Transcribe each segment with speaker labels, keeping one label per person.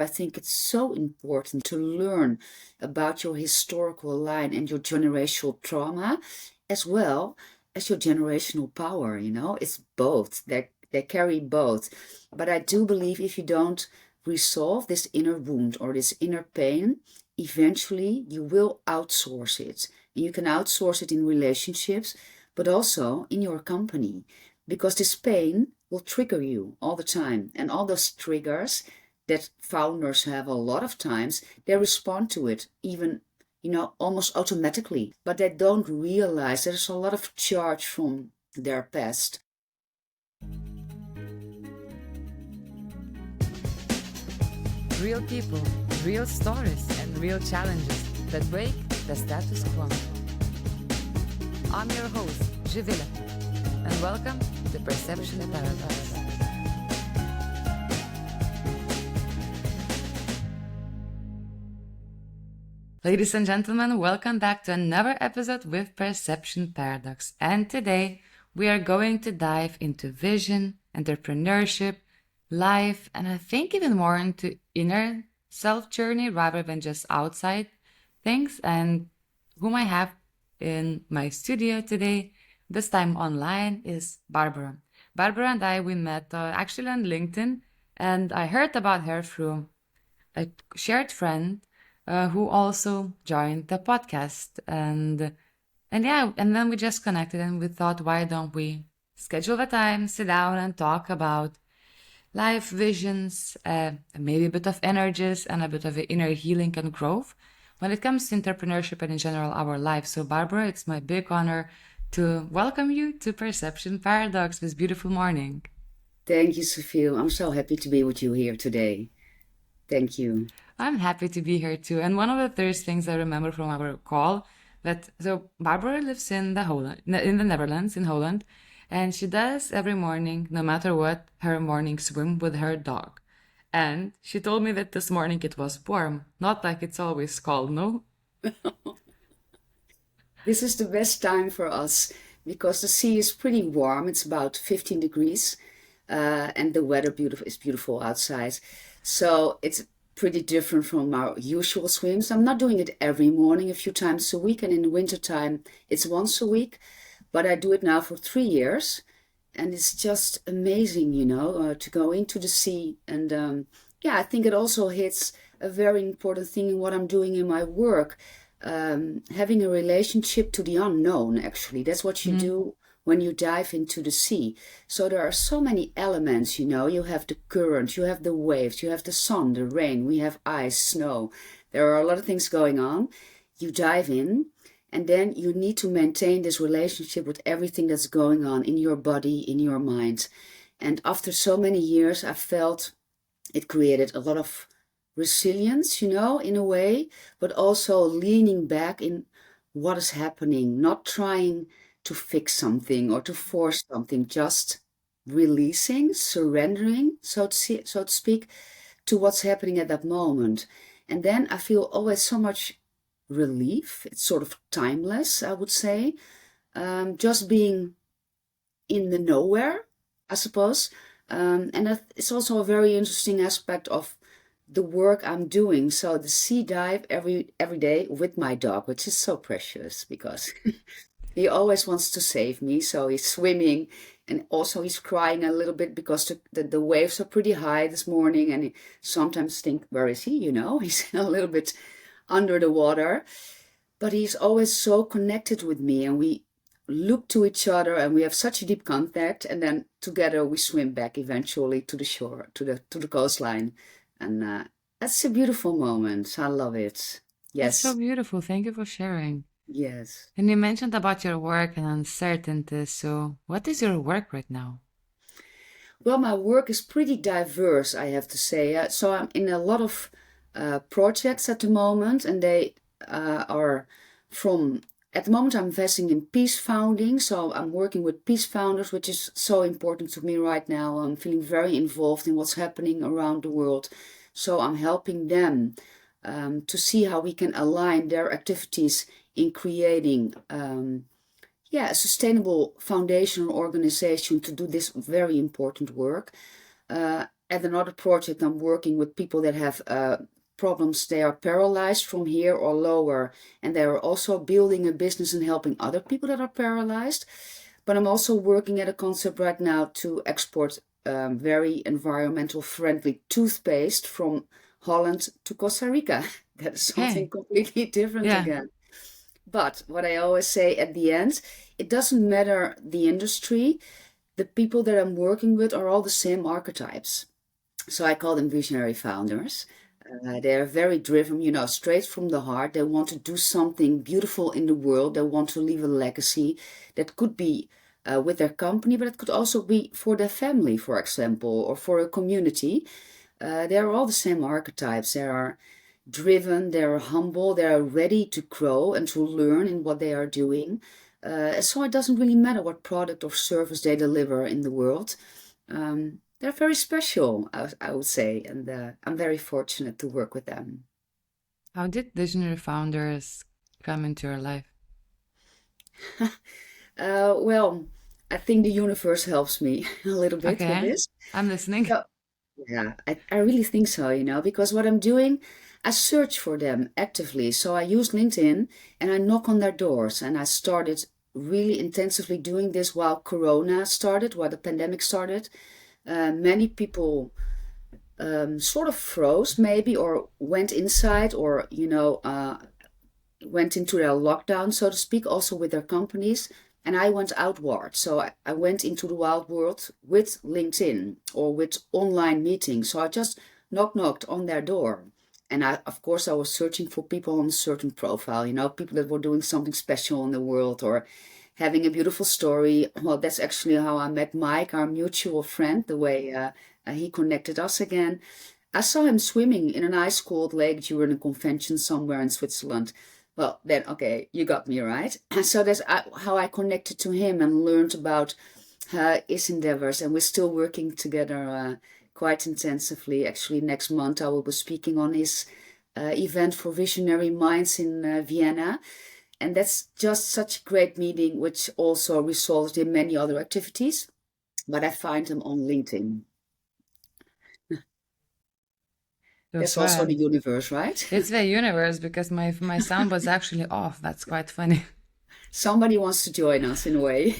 Speaker 1: I think it's so important to learn about your historical line and your generational trauma, as well as your generational power. It's both. They carry both. But I do believe if you don't resolve this inner wound or this inner pain, eventually you will outsource it. And you can outsource it in relationships, but also in your company, because this pain will trigger you all the time. And all those triggers that founders have a lot of times, they respond to it even, almost automatically, but they don't realize there's a lot of charge from their past.
Speaker 2: Real people, real stories, and real challenges that break the status quo. I'm your host, Jivila, and welcome to Perception Paradox. Ladies and gentlemen, welcome back to another episode with Perception Paradox. And today we are going to dive into vision, entrepreneurship, life, and I think even more into inner self journey rather than just outside things. And whom I have in my studio today, this time online, is Barbara. Barbara and I, we met actually on LinkedIn, and I heard about her through a shared friend who also joined the podcast. And then we just connected and we thought, why don't we schedule the time, sit down and talk about life visions, maybe a bit of energies and a bit of inner healing and growth when it comes to entrepreneurship and in general our life. So Barbara, it's my big honor to welcome you to Perception Paradox this beautiful morning.
Speaker 1: Thank you, Sophie. I'm so happy to be with you here today. Thank you.
Speaker 2: I'm happy to be here too. And one of the first things I remember from our call so Barbara lives in the Netherlands, in Holland, and she does every morning, no matter what, her morning swim with her dog. And she told me that this morning it was warm, not like it's always cold, no?
Speaker 1: This is the best time for us because the sea is pretty warm. It's about 15 degrees and the weather is beautiful outside. So it's pretty different from our usual swims. I'm not doing it every morning, a few times a week, and in the wintertime it's once a week, but I do it now for 3 years, and it's just amazing, to go into the sea. And I think it also hits a very important thing in what I'm doing in my work, having a relationship to the unknown. Actually, that's what you do when you dive into the sea. So there are so many elements, you have the current, you have the waves, you have the sun, the rain, we have ice, snow. There are a lot of things going on. You dive in, and then you need to maintain this relationship with everything that's going on in your body, in your mind. And after so many years, I felt it created a lot of resilience, in a way, but also leaning back in what is happening, not trying to fix something or to force something, just releasing, surrendering, so to speak, to what's happening at that moment. And then I feel always so much relief. It's sort of timeless, I would say. Just being in the nowhere, I suppose. And it's also a very interesting aspect of the work I'm doing. So the sea dive every day with my dog, which is so precious because he always wants to save me. So he's swimming, and also he's crying a little bit because the waves are pretty high this morning, and he sometimes think, where is he? He's a little bit under the water, but he's always so connected with me, and we look to each other and we have such a deep contact, and then together we swim back eventually to the shore, to the coastline. And that's a beautiful moment. I love it. Yes.
Speaker 2: That's so beautiful. Thank you for sharing.
Speaker 1: Yes.
Speaker 2: And you mentioned about your work and uncertainty. So what is your work right now?
Speaker 1: Well, my work is pretty diverse, I have to say. So I'm in a lot of projects at the moment, and they are from... At the moment, I'm investing in peace founding. So I'm working with peace founders, which is so important to me right now. I'm feeling very involved in what's happening around the world. So I'm helping them to see how we can align their activities in creating a sustainable foundational organization to do this very important work. At another project, I'm working with people that have problems. They are paralyzed from here or lower, and they are also building a business and helping other people that are paralyzed. But I'm also working at a concept right now to export very environmental friendly toothpaste from Holland to Costa Rica. That is something
Speaker 2: Okay.
Speaker 1: completely different
Speaker 2: Yeah.
Speaker 1: again. But what I always say at the end, it doesn't matter the industry, the people that I'm working with are all the same archetypes. So I call them visionary founders. They're very driven, straight from the heart. They want to do something beautiful in the world. They want to leave a legacy that could be with their company, but it could also be for their family, for example, or for a community. They're all the same archetypes. They are driven, they're humble, they're ready to grow and to learn in what they are doing. So it doesn't really matter what product or service they deliver in the world. They're very special, I would say, and I'm very fortunate to work with them.
Speaker 2: How did visionary founders come into your life?
Speaker 1: Well, I think the universe helps me a little bit with
Speaker 2: Okay,
Speaker 1: this.
Speaker 2: I'm listening.
Speaker 1: So, yeah, I really think so, because what I'm doing, I search for them actively. So I use LinkedIn and I knock on their doors. And I started really intensively doing this while Corona started, while the pandemic started. Many people sort of froze maybe or went inside or, went into their lockdown, so to speak, also with their companies. And I went outward. So I went into the wild world with LinkedIn or with online meetings. So I just knocked on their door. And of course, I was searching for people on a certain profile, people that were doing something special in the world or having a beautiful story. Well, that's actually how I met Mike, our mutual friend, the way he connected us again. I saw him swimming in an ice cold lake during a convention somewhere in Switzerland. Well, then, okay, you got me right. So that's how I connected to him and learned about his endeavors. And we're still working together quite intensively. Actually, next month I will be speaking on his event for visionary minds in Vienna. And that's just such a great meeting, which also resulted in many other activities. But I find them on LinkedIn.
Speaker 2: So
Speaker 1: That's also the
Speaker 2: fun.
Speaker 1: universe, right?
Speaker 2: It's the universe because my sound was actually off. That's quite funny.
Speaker 1: Somebody wants to join us in a way.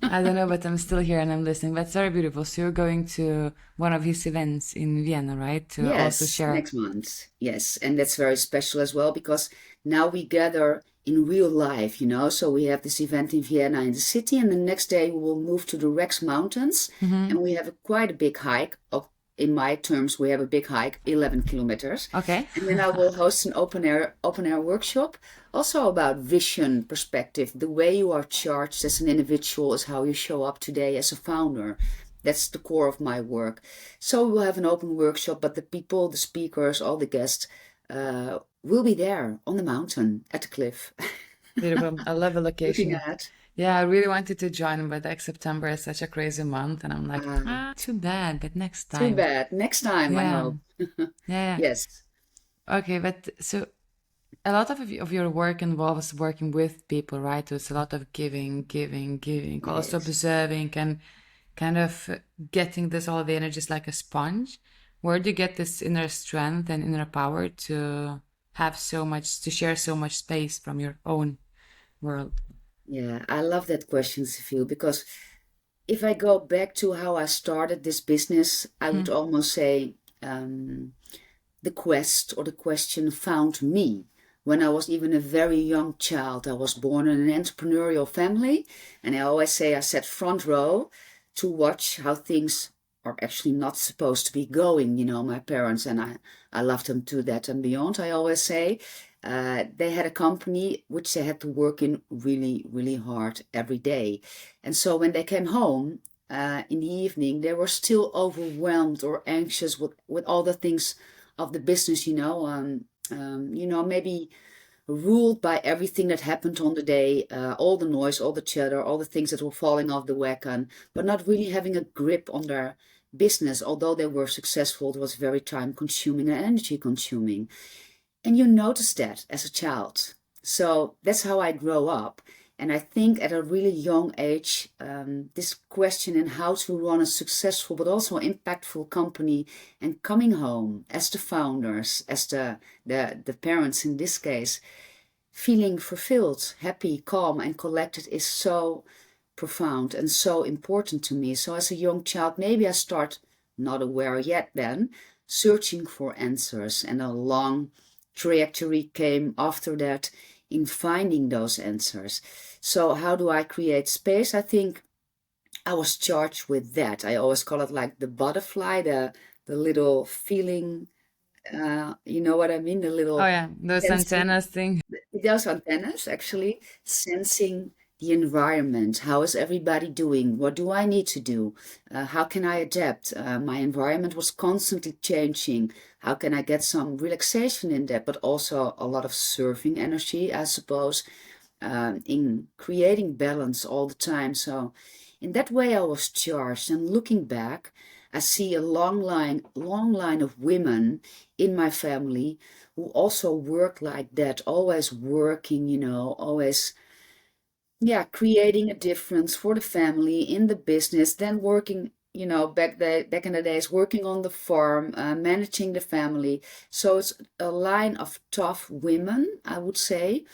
Speaker 2: I don't know, but I'm still here and I'm listening. That's very beautiful. So you're going to one of his events in Vienna, right? To also
Speaker 1: Yes,
Speaker 2: share.
Speaker 1: next month. Yes, and that's very special as well because now we gather in real life, So we have this event in Vienna in the city, and the next day we will move to the Rex Mountains,
Speaker 2: Mm-hmm.
Speaker 1: and we have quite a big hike. In my terms, we have a big hike, 11 kilometers,
Speaker 2: Okay.
Speaker 1: and then I will host an open air workshop, also about vision, perspective. The way you are charged as an individual is how you show up today as a founder. That's the core of my work. So we will have an open workshop, but the people, the speakers, all the guests will be there on the mountain at the cliff,
Speaker 2: Beautiful. I love the
Speaker 1: looking
Speaker 2: location.
Speaker 1: at.
Speaker 2: Yeah, I really wanted to join, but like September is such a crazy month, and I'm like,
Speaker 1: Uh,
Speaker 2: too bad, but next
Speaker 1: Too
Speaker 2: time.
Speaker 1: bad. Next time, I
Speaker 2: Yeah,
Speaker 1: hope.
Speaker 2: yeah,
Speaker 1: Yes.
Speaker 2: yeah. Okay, but so a lot of your work involves working with people, right? So it's a lot of giving, giving, giving, also
Speaker 1: Yes.
Speaker 2: observing and kind of getting this all the energies like a sponge. Where do you get this inner strength and inner power to have so much, to share so much space from your own world?
Speaker 1: Yeah, I love that question, Sophie, because if I go back to how I started this business, I would
Speaker 2: Hmm.
Speaker 1: almost say the quest or the question found me. When I was even a very young child, I was born in an entrepreneurial family, and I always say I sat front row to watch how things are actually not supposed to be going. My parents, and I loved them to that and beyond. I always say they had a company which they had to work in really, really hard every day. And so when they came home in the evening, they were still overwhelmed or anxious with all the things of the business, maybe ruled by everything that happened on the day, all the noise, all the chatter, all the things that were falling off the wagon, but not really having a grip on their business. Although they were successful, it was very time consuming and energy consuming. And you notice that as a child. So that's how I grow up. And I think at a really young age, this question in how to run a successful but also impactful company and coming home as the founders, as the parents in this case, feeling fulfilled, happy, calm, and collected is so profound and so important to me. So as a young child, maybe I start, not aware yet then, searching for answers, and a long trajectory came after that in finding those answers. So how do I create space? I think I was charged with that. I always call it like the butterfly, the little feeling, you know what I mean? The
Speaker 2: Oh
Speaker 1: little
Speaker 2: yeah, those
Speaker 1: sensing,
Speaker 2: antennas thing.
Speaker 1: those antennas actually, sensing the environment. How is everybody doing? What do I need to do? How can I adapt? My environment was constantly changing. How can I get some relaxation in that, but also a lot of serving energy, I suppose, in creating balance all the time. So in that way, I was charged. And looking back, I see a long line of women in my family who also work like that, always working, always, yeah, creating a difference for the family in the business, then working, back in the days, working on the farm, managing the family. So it's a line of tough women, I would say.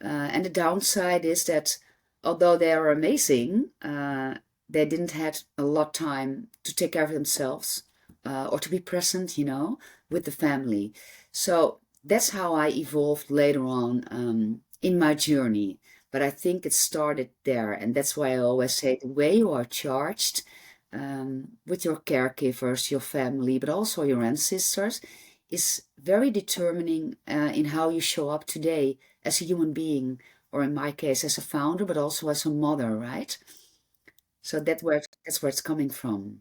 Speaker 1: And the downside is that although they are amazing, they didn't had a lot time to take care of themselves, or to be present, with the family. So that's how I evolved later on, in my journey. But I think it started there, and that's why I always say the way you are charged, with your caregivers, your family, but also your ancestors, is very determining, in how you show up today as a human being, or in my case, as a founder, but also as a mother, right? So that's where it's coming from.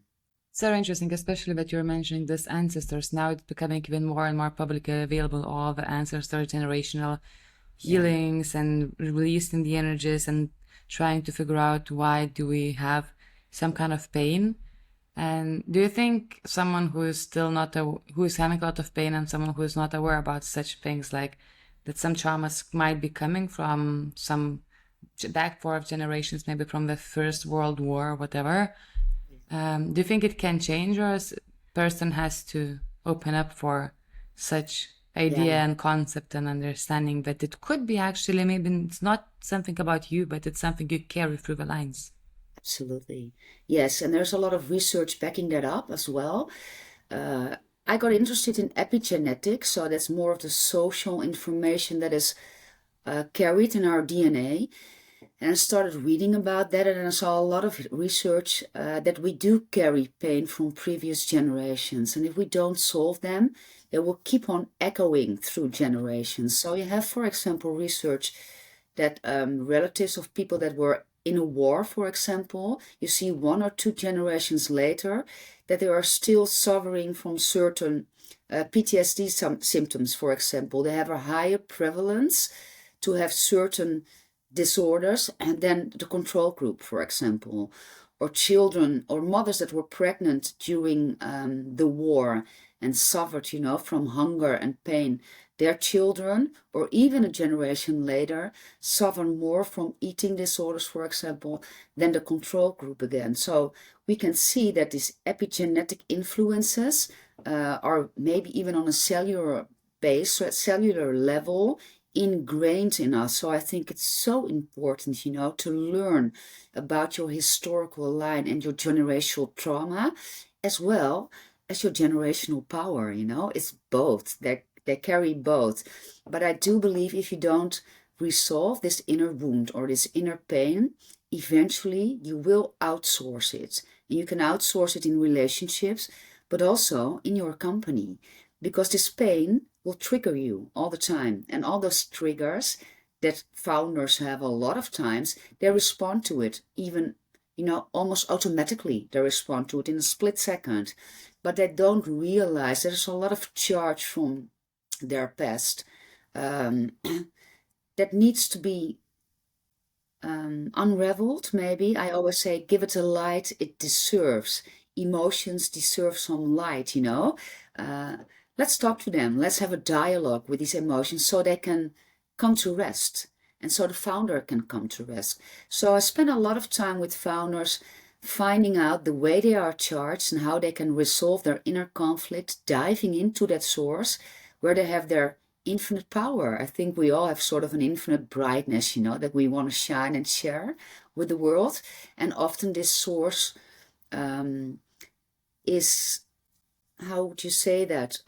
Speaker 2: So interesting, especially that you're mentioning this ancestors. Now it's becoming even more and more publicly available, all the ancestor generational
Speaker 1: Yeah,
Speaker 2: healings and releasing the energies and trying to figure out why do we have some kind of pain. And do you think someone who is still not who is having a lot of pain and someone who is not aware about such things, like that some traumas might be coming from some back 4 generations, maybe from the First World War, whatever? Do you think it can change, or a person has to open up for such idea
Speaker 1: yeah,
Speaker 2: and concept and understanding that it could be actually maybe it's not something about you, but it's something you carry through the lines?
Speaker 1: absolutely. Yes, and there's a lot of research backing that up as well. Uh, I got interested in epigenetics, so that's more of the social information that is, carried in our DNA. And I started reading about that, and I saw a lot of research, that we do carry pain from previous generations. And if we don't solve them, they will keep on echoing through generations. So you have, for example, research that, relatives of people that were in a war, for example, you see 1 or 2 generations later that they are still suffering from certain, PTSD symptoms, for example. They have a higher prevalence to have certain disorders and then the control group, for example, or children or mothers that were pregnant during, the war and suffered, from hunger and pain. Their children, or even a generation later, suffer more from eating disorders, for example, than the control group again. So we can see that these epigenetic influences, are maybe even on a cellular base, so at cellular level, ingrained in us. So I think it's so important, to learn about your historical line and your generational trauma, as well as your generational power. It's both. They carry both. But I do believe if you don't resolve this inner wound or this inner pain, eventually you will outsource it. And you can outsource it in relationships, but also in your company, because this pain will trigger you all the time. And all those triggers that founders have a lot of times, they respond to it even, almost automatically. They respond to it in a split second, but they don't realize there's a lot of charge from their past, um, that needs to be, unraveled, maybe. I always say, give it a light it deserves. Emotions deserve some light. Uh, let's talk to them. Let's have a dialogue with these emotions so they can come to rest. And so the founder can come to rest. So I spend a lot of time with founders finding out the way they are charged and how they can resolve their inner conflict, diving into that source where they have their infinite power. I think we all have sort of an infinite brightness, that we want to shine and share with the world. And often this source is, how would you say that,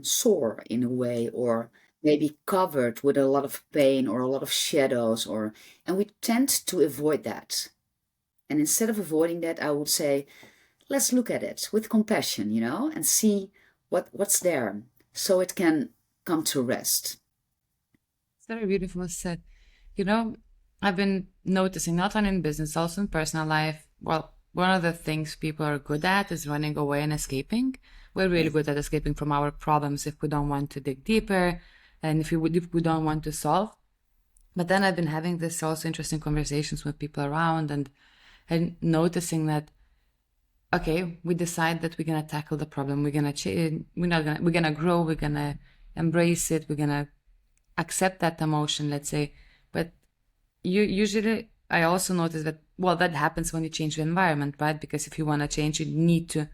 Speaker 1: sore in a way, or maybe covered with a lot of pain or a lot of shadows, and we tend to avoid that. And instead of avoiding that, I would say, let's look at it with compassion, and see what's there so it can come to rest.
Speaker 2: It's very beautiful said. I've been noticing not only in business, also in personal life. Well, one of the things people are good at is running away and escaping. We're really good at escaping from our problems if we don't want to dig deeper and if we don't want to solve. But then I've been having this also interesting conversations with people around and noticing that, okay, we decide that we're gonna tackle the problem. We're gonna change. We're gonna grow. We're gonna embrace it. We're gonna accept that emotion, let's say. But I also notice that, well, that happens when you change the environment, right? Because if you want to change, you need to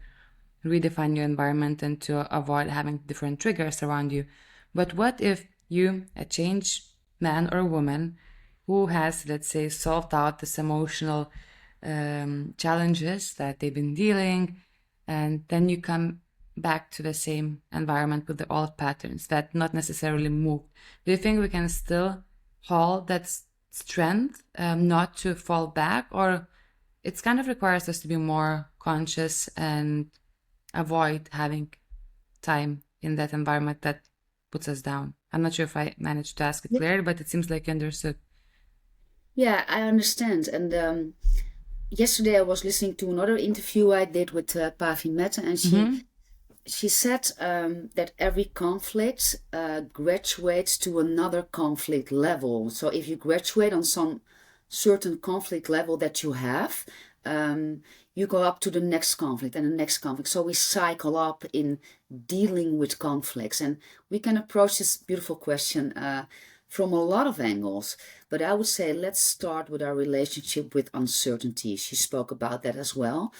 Speaker 2: redefine your environment and to avoid having different triggers around you. But what if you, a changed man or woman who has, let's say, solved out this emotional challenges that they've been dealing, and then you come back to the same environment with the old patterns that not necessarily move? Do you think we can still hold that strength, not to fall back, or it kind of requires us to be more conscious and avoid having time in that environment that puts us down? I'm not sure if I managed to ask it clearly, but it seems like you understood.
Speaker 1: Yeah, I understand. And yesterday I was listening to another interview I did with Pavi Mette, and she said that every conflict graduates to another conflict level. So if you graduate on some certain conflict level that you have, you go up to the next conflict and the next conflict. So we cycle up in dealing with conflicts, and we can approach this beautiful question from a lot of angles. But I would say let's start with our relationship with uncertainty. She spoke about that as well.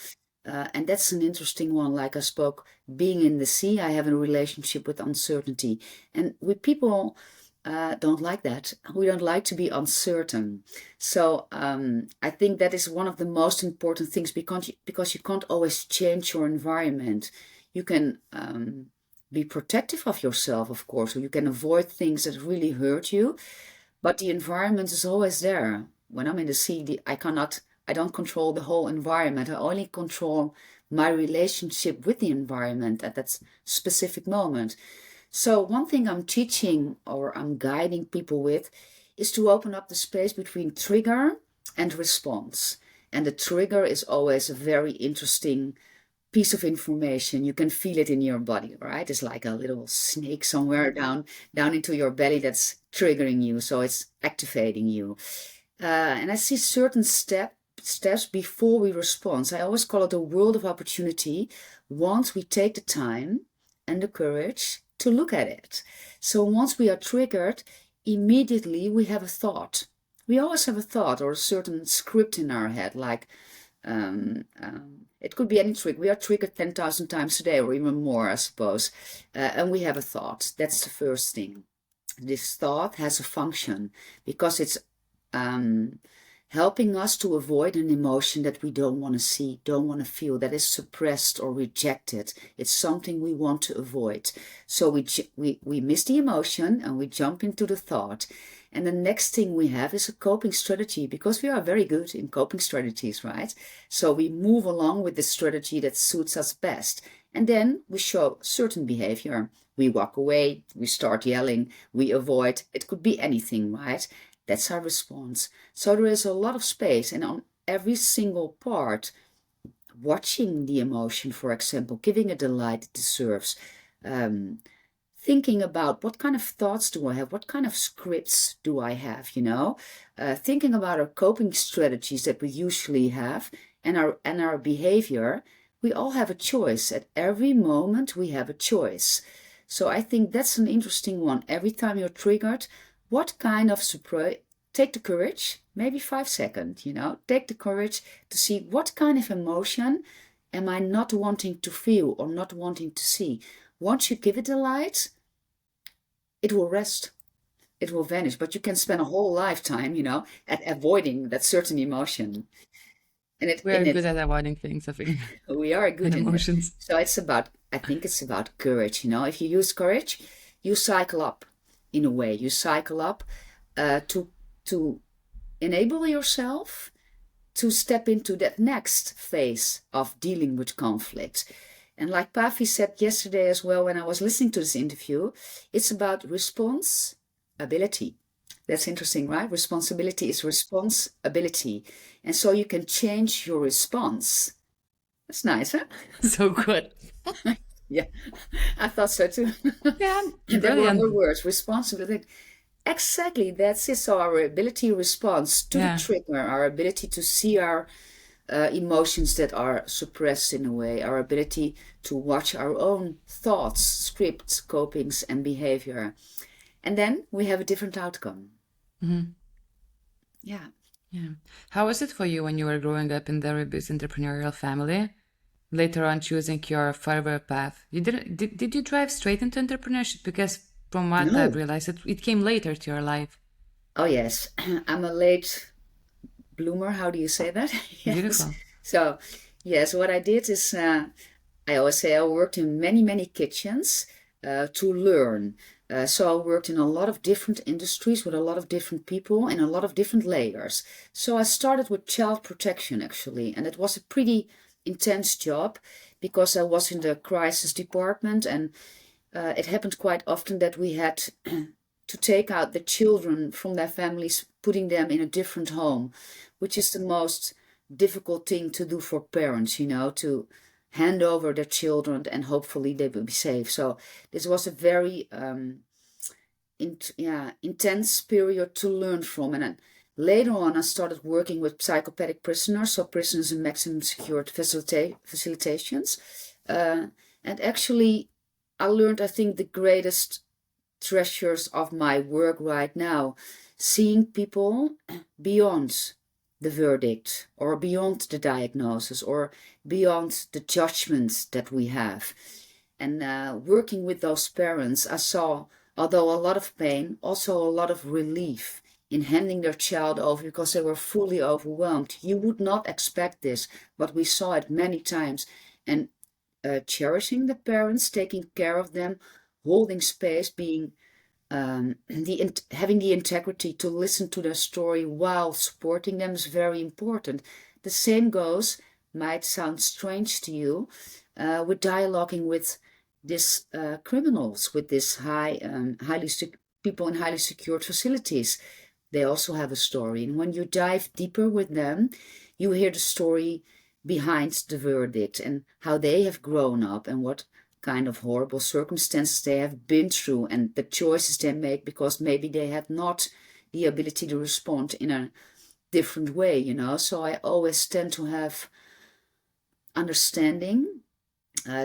Speaker 1: And that's an interesting one. Like I spoke, being in the sea, I have a relationship with uncertainty. And we people don't like that. We don't like to be uncertain. So I think that is one of the most important things, because you can't always change your environment. You can be protective of yourself, of course, or you can avoid things that really hurt you. But the environment is always there. When I'm in the sea, I don't control the whole environment. I only control my relationship with the environment at that specific moment. So one thing I'm teaching or I'm guiding people with is to open up the space between trigger and response. And the trigger is always a very interesting piece of information. You can feel it in your body, right? It's like a little snake somewhere down into your belly that's triggering you. So it's activating you. And I see certain steps before we respond. I always call it a world of opportunity once we take the time and the courage to look at it. So once we are triggered, immediately we have a thought. We always have a thought or a certain script in our head, like it could be any trick. We are triggered 10,000 times a day or even more, I suppose. And we have a thought. That's the first thing. This thought has a function because it's helping us to avoid an emotion that we don't want to see, don't want to feel, that is suppressed or rejected. It's something we want to avoid. So we miss the emotion and we jump into the thought. And the next thing we have is a coping strategy, because we are very good in coping strategies, right? So we move along with the strategy that suits us best. And then we show certain behavior. We walk away, we start yelling, we avoid. It could be anything, right? That's our response. So there is a lot of space, and on every single part, watching the emotion, for example, giving it the light it deserves, thinking about what kind of thoughts do I have, what kind of scripts do I have, thinking about our coping strategies that we usually have, and our behavior. We all have a choice. At every moment we have a choice. So I think that's an interesting one. Every time you're triggered, what kind of take the courage, maybe 5 seconds, take the courage to see what kind of emotion am I not wanting to feel or not wanting to see. Once you give it a light, it will rest. It will vanish, but you can spend a whole lifetime, at avoiding that certain emotion. And
Speaker 2: We are good at avoiding things, I think,
Speaker 1: we are good
Speaker 2: and
Speaker 1: in it.
Speaker 2: emotions.
Speaker 1: So I think it's about courage. If you use courage, you cycle up in a way. You cycle up to enable yourself to step into that next phase of dealing with conflict. And like Pavi said yesterday as well, when I was listening to this interview, it's about responsibility. That's interesting, right? Responsibility is responsibility. And so you can change your response. That's nice, huh?
Speaker 2: So good.
Speaker 1: Yeah, I thought so too.
Speaker 2: Yeah,
Speaker 1: And there were
Speaker 2: brilliant.
Speaker 1: more words, responsibility. Exactly, that's it. So our ability to respond to the trigger, our ability to see our emotions that are suppressed in a way, our ability to watch our own thoughts, scripts, copings, and behavior. And then we have a different outcome.
Speaker 2: Mm-hmm.
Speaker 1: Yeah.
Speaker 2: Yeah. How was it for you when you were growing up in the robust entrepreneurial family? Later on, choosing your further path, did you drive straight into entrepreneurship? Because from what I've
Speaker 1: No.
Speaker 2: realized, it came later to your life.
Speaker 1: Oh, yes. I'm a late bloomer. How do you say that? Yes.
Speaker 2: Beautiful.
Speaker 1: So, yes, what I did is I always say I worked in many, many kitchens to learn. So I worked in a lot of different industries with a lot of different people in a lot of different layers. So I started with child protection actually, and it was a pretty intense job because I was in the crisis department, and it happened quite often that we had to take out the children from their families, putting them in a different home, which is the most difficult thing to do for parents, to hand over their children and hopefully they will be safe. So this was a very intense period to learn from. And then later on, I started working with psychopathic prisoners, so prisoners in maximum secured facilitations. And actually, I learned, I think, the greatest treasures of my work right now, seeing people beyond the verdict or beyond the diagnosis or beyond the judgments that we have. And working with those parents, I saw, although a lot of pain, also a lot of relief in handing their child over because they were fully overwhelmed. You would not expect this, but we saw it many times. And cherishing the parents, taking care of them, holding space, being having the integrity to listen to their story while supporting them is very important. The same goes, might sound strange to you, with dialoguing with these criminals, with this people in highly secured facilities. They also have a story, and when you dive deeper with them, you hear the story behind the verdict and how they have grown up and what kind of horrible circumstances they have been through and the choices they make because maybe they had not the ability to respond in a different way, So I always tend to have understanding,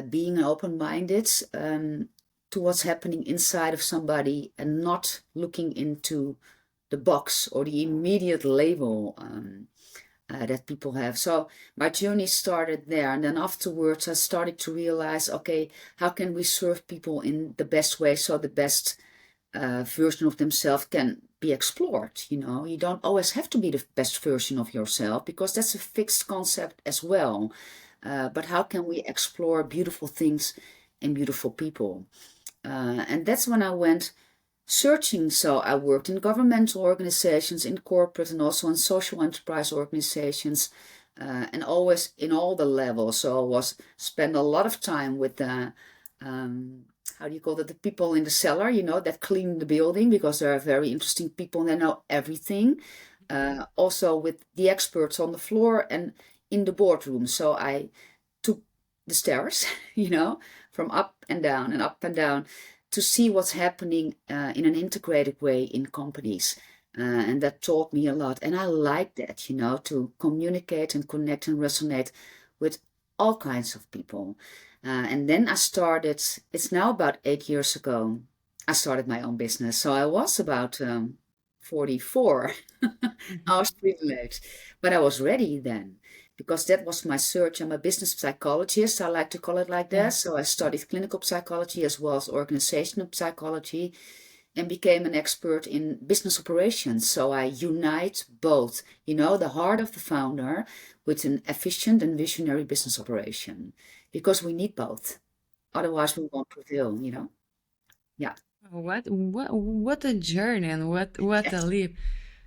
Speaker 1: being open-minded to what's happening inside of somebody and not looking into the box or the immediate label that people have. So my journey started there, and then afterwards I started to realize, okay, how can we serve people in the best way so the best version of themselves can be explored? You don't always have to be the best version of yourself because that's a fixed concept as well. But how can we explore beautiful things in beautiful people? And that's when I went searching. So I worked in governmental organizations, in corporate, and also in social enterprise organizations, and always in all the levels. So I spent a lot of time with the how do you call it, the people in the cellar, that clean the building, because they are very interesting people and they know everything. Also with the experts on the floor and in the boardroom. So I took the stairs, from up and down to see what's happening in an integrated way in companies. And that taught me a lot. And I like that, to communicate and connect and resonate with all kinds of people. And then I started, it's now about 8 years ago, I started my own business. So I was about 44. I was pretty late, but I was ready then because that was my search. I'm a business psychologist. I like to call it like
Speaker 2: Yeah.
Speaker 1: that. So I studied clinical psychology as well as organizational psychology and became an expert in business operations. So I unite both, the heart of the founder with an efficient and visionary business operation because we need both. Otherwise, we won't prevail. Yeah.
Speaker 2: What a journey and what a
Speaker 1: Yes.
Speaker 2: leap.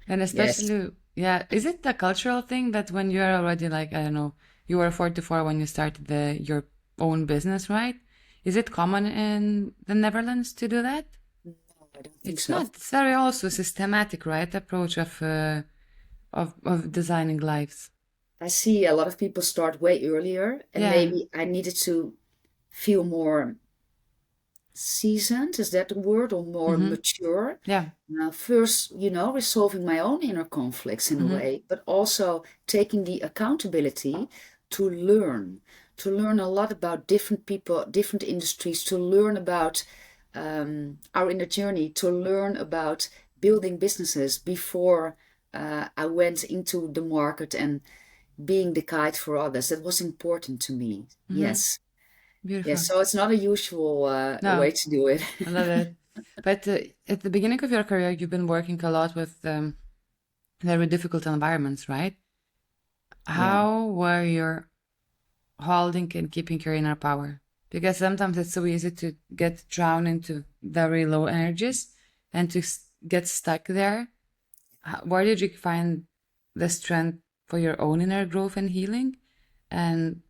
Speaker 2: And
Speaker 1: Yes.
Speaker 2: especially, yeah, is it the cultural thing that when you are already like, I don't know, you were 44 when you started your own business, right? Is it common in the Netherlands to do that?
Speaker 1: No, I don't think
Speaker 2: It's
Speaker 1: so.
Speaker 2: not. It's very also systematic, right? Approach of designing lives.
Speaker 1: I see a lot of people start way earlier, and
Speaker 2: Yeah.
Speaker 1: maybe I needed to feel more seasoned, is that the word, or more
Speaker 2: Mm-hmm.
Speaker 1: mature?
Speaker 2: Yeah.
Speaker 1: First, resolving my own inner conflicts in a
Speaker 2: Mm-hmm.
Speaker 1: way, but also taking the accountability to learn a lot about different people, different industries, to learn about our inner journey, to learn about building businesses before I went into the market and being the guide for others. That was important to me.
Speaker 2: Mm-hmm.
Speaker 1: Yes. Yes.
Speaker 2: Beautiful.
Speaker 1: So it's not a usual
Speaker 2: No,
Speaker 1: way to do it.
Speaker 2: I love it. But at the beginning of your career, you've been working a lot with very difficult environments, right?
Speaker 1: Yeah.
Speaker 2: How were you holding and keeping your inner power? Because sometimes it's so easy to get drowned into very low energies and to get stuck there. Where did you find the strength for your own inner growth and healing? And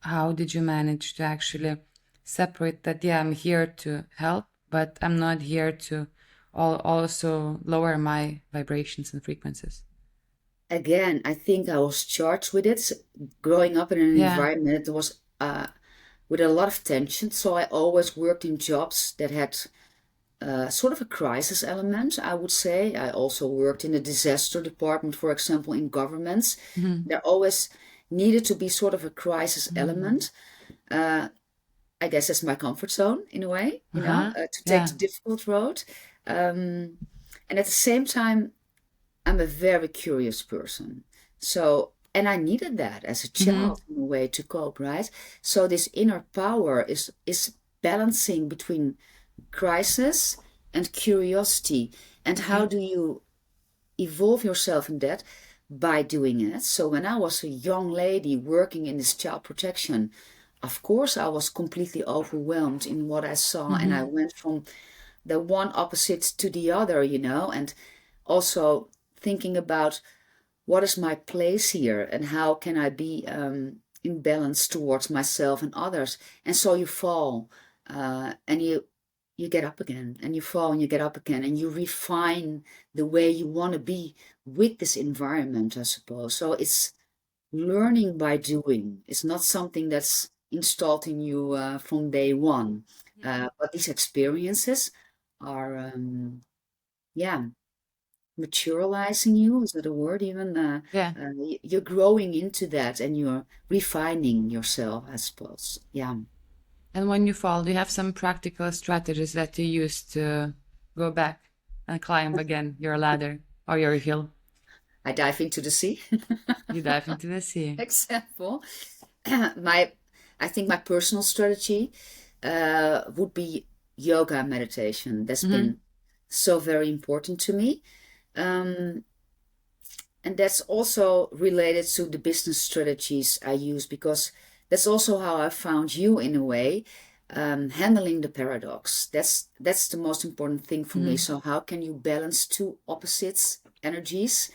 Speaker 2: how did you manage to actually separate that? Yeah, I'm here to help, but I'm not here to also lower my vibrations and frequencies.
Speaker 1: Again, I think I was charged with it. Growing up in an
Speaker 2: Yeah.
Speaker 1: environment that was with a lot of tension. So I always worked in jobs that had sort of a crisis element, I would say. I also worked in the disaster department, for example, in governments.
Speaker 2: Hmm.
Speaker 1: There always needed to be sort of a crisis element. Uh, I guess that's my comfort zone in a way,
Speaker 2: Uh-huh.
Speaker 1: to take
Speaker 2: Yeah.
Speaker 1: the difficult road. Um, and at the same time, I'm a very curious person. So, and I needed that as a
Speaker 2: Hmm.
Speaker 1: child in a way to cope, right? So this inner power is balancing between crisis and curiosity. And how
Speaker 2: Yeah.
Speaker 1: do you evolve yourself in that? By doing it. So when I was a young lady working in this child protection, of course I was completely overwhelmed in what I saw, and I
Speaker 2: Hmm.
Speaker 1: went from the one opposite to the other, and also thinking about what is my place here and how can I be in balance towards myself and others. And so you fall, and you get up again, and you fall and you get up again, and you refine the way you want to be with this environment, I suppose. So it's learning by doing. It's not something that's installed in you from day one. But these experiences are, yeah, materializing you. Is that a word even?
Speaker 2: Yeah.
Speaker 1: You're growing into that and you're refining yourself, I suppose. Yeah.
Speaker 2: And when you fall, do you have some practical strategies that you use to go back and climb again your ladder or your hill?
Speaker 1: I dive into the sea.
Speaker 2: You dive into the sea.
Speaker 1: Example. my, I think my personal strategy would be yoga meditation. That's
Speaker 2: Hmm.
Speaker 1: been so very important to me. Um, and that's also related to the business strategies I use because that's also how I found you in a way, handling the paradox. That's the most important thing for me.
Speaker 2: Hmm.
Speaker 1: So how can you balance two opposites energies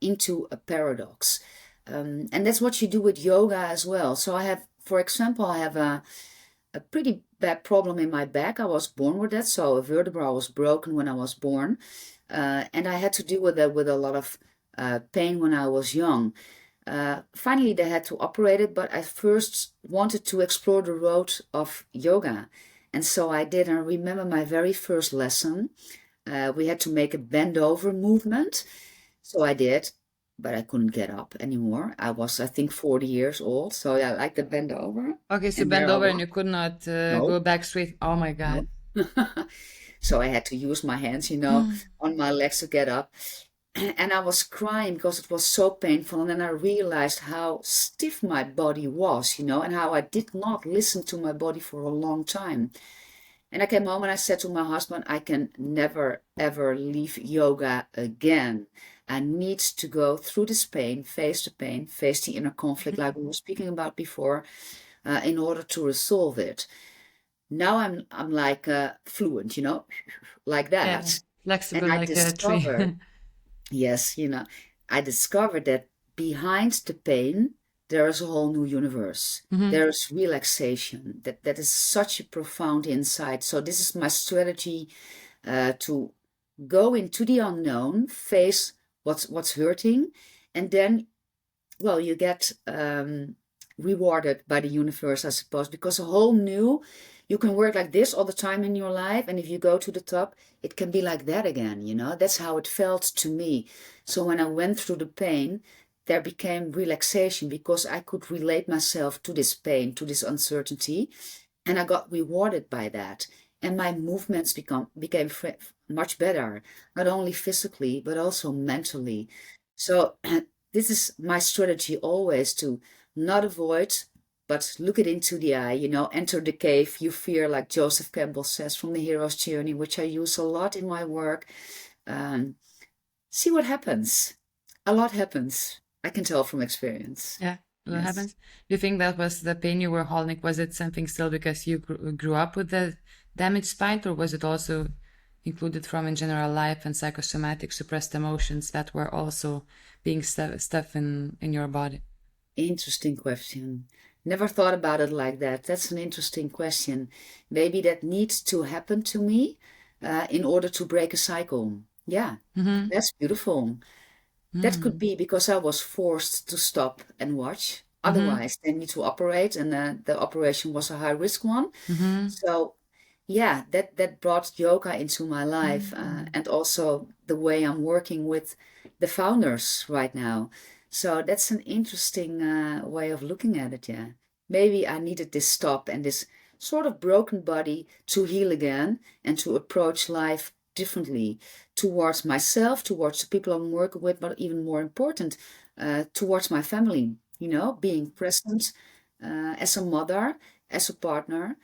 Speaker 1: into a paradox? And that's what you do with yoga as well. So I have, for example, I have a pretty bad problem in my back. I was born with that. So a vertebra was broken when I was born. And I had to deal with that with a lot of pain when I was young. Finally, they had to operate it, but I first wanted to explore the road of yoga. And so I did. And I remember my very first lesson. We had to make a bend over movement. So I did, but I couldn't get up anymore. I was, I think, 40 years old. So I like the bend over.
Speaker 2: Okay, so
Speaker 1: And
Speaker 2: bend
Speaker 1: there I
Speaker 2: over and
Speaker 1: was.
Speaker 2: you could not
Speaker 1: No,
Speaker 2: go back straight. Oh my
Speaker 1: no.
Speaker 2: God.
Speaker 1: So I had to use my hands, on my legs to get up. And I was crying because it was so painful. And then I realized how stiff my body was, and how I did not listen to my body for a long time. And I came home and I said to my husband, I can never, ever leave yoga again. I need to go through this pain, face the inner conflict like we were speaking about before, in order to resolve it. Now I'm like fluent, like
Speaker 2: Yeah,
Speaker 1: that. And
Speaker 2: flexible
Speaker 1: I
Speaker 2: like a tree.
Speaker 1: discovered, yes, I discovered that behind the pain, there is a whole new universe.
Speaker 2: Hmm.
Speaker 1: There is relaxation. That is such a profound insight. So this is my strategy to go into the unknown, face what's hurting, and then, well, you get rewarded by the universe, I suppose, because a whole new, you can work like this all the time in your life, and if you go to the top, it can be like that again, That's how it felt to me. So when I went through the pain, there became relaxation because I could relate myself to this pain, to this uncertainty, and I got rewarded by that. And my movements became much better, not only physically, but also mentally. So this is my strategy always to not avoid, but look it into the eye, enter the cave you fear, like Joseph Campbell says from The Hero's Journey, which I use a lot in my work. Um, See what happens. A lot happens. I can tell from experience.
Speaker 2: Yeah, what
Speaker 1: Yes.
Speaker 2: happens? You think that was the pain you were holding? Was it something still because you grew up with the damaged spine, or was it also included from in general life and psychosomatic suppressed emotions that were also being stuff in your body?
Speaker 1: Interesting question. Never thought about it like that. That's an interesting question. Maybe that needs to happen to me in order to break a cycle. Yeah,
Speaker 2: Mm-hmm.
Speaker 1: that's beautiful. That could
Speaker 2: Mm-hmm.
Speaker 1: be because I was forced to stop and watch.
Speaker 2: Mm-hmm.
Speaker 1: Otherwise, they need to operate, and the operation was a high risk one.
Speaker 2: Mm-hmm.
Speaker 1: So, yeah, that brought yoga into my life,
Speaker 2: Mm-hmm.
Speaker 1: and also the way I'm working with the founders right now. So that's an interesting way of looking at it. Yeah, maybe I needed this stop and this sort of broken body to heal again and to approach life differently towards myself, towards the people I'm working with, but even more important, towards my family. Being present as a mother, as a partner,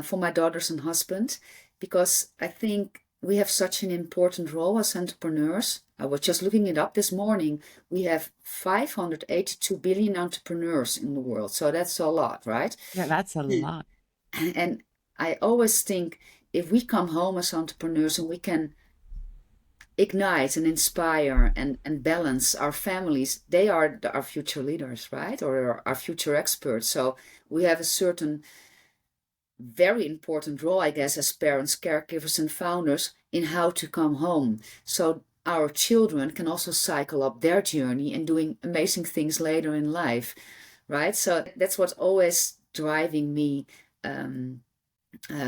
Speaker 1: for my daughters and husband, because I think we have such an important role as entrepreneurs. I was just looking it up this morning. We have 582 billion entrepreneurs in the world. So that's a lot, right?
Speaker 2: Yeah, that's a lot.
Speaker 1: And I always think if we come home as entrepreneurs and we can ignite and inspire and balance our families, they are our future leaders, right? Or our future experts. So we have a certain very important role, I guess, as parents, caregivers, and founders in how to come home. So our children can also cycle up their journey and doing amazing things later in life, right? So that's what's always driving me um,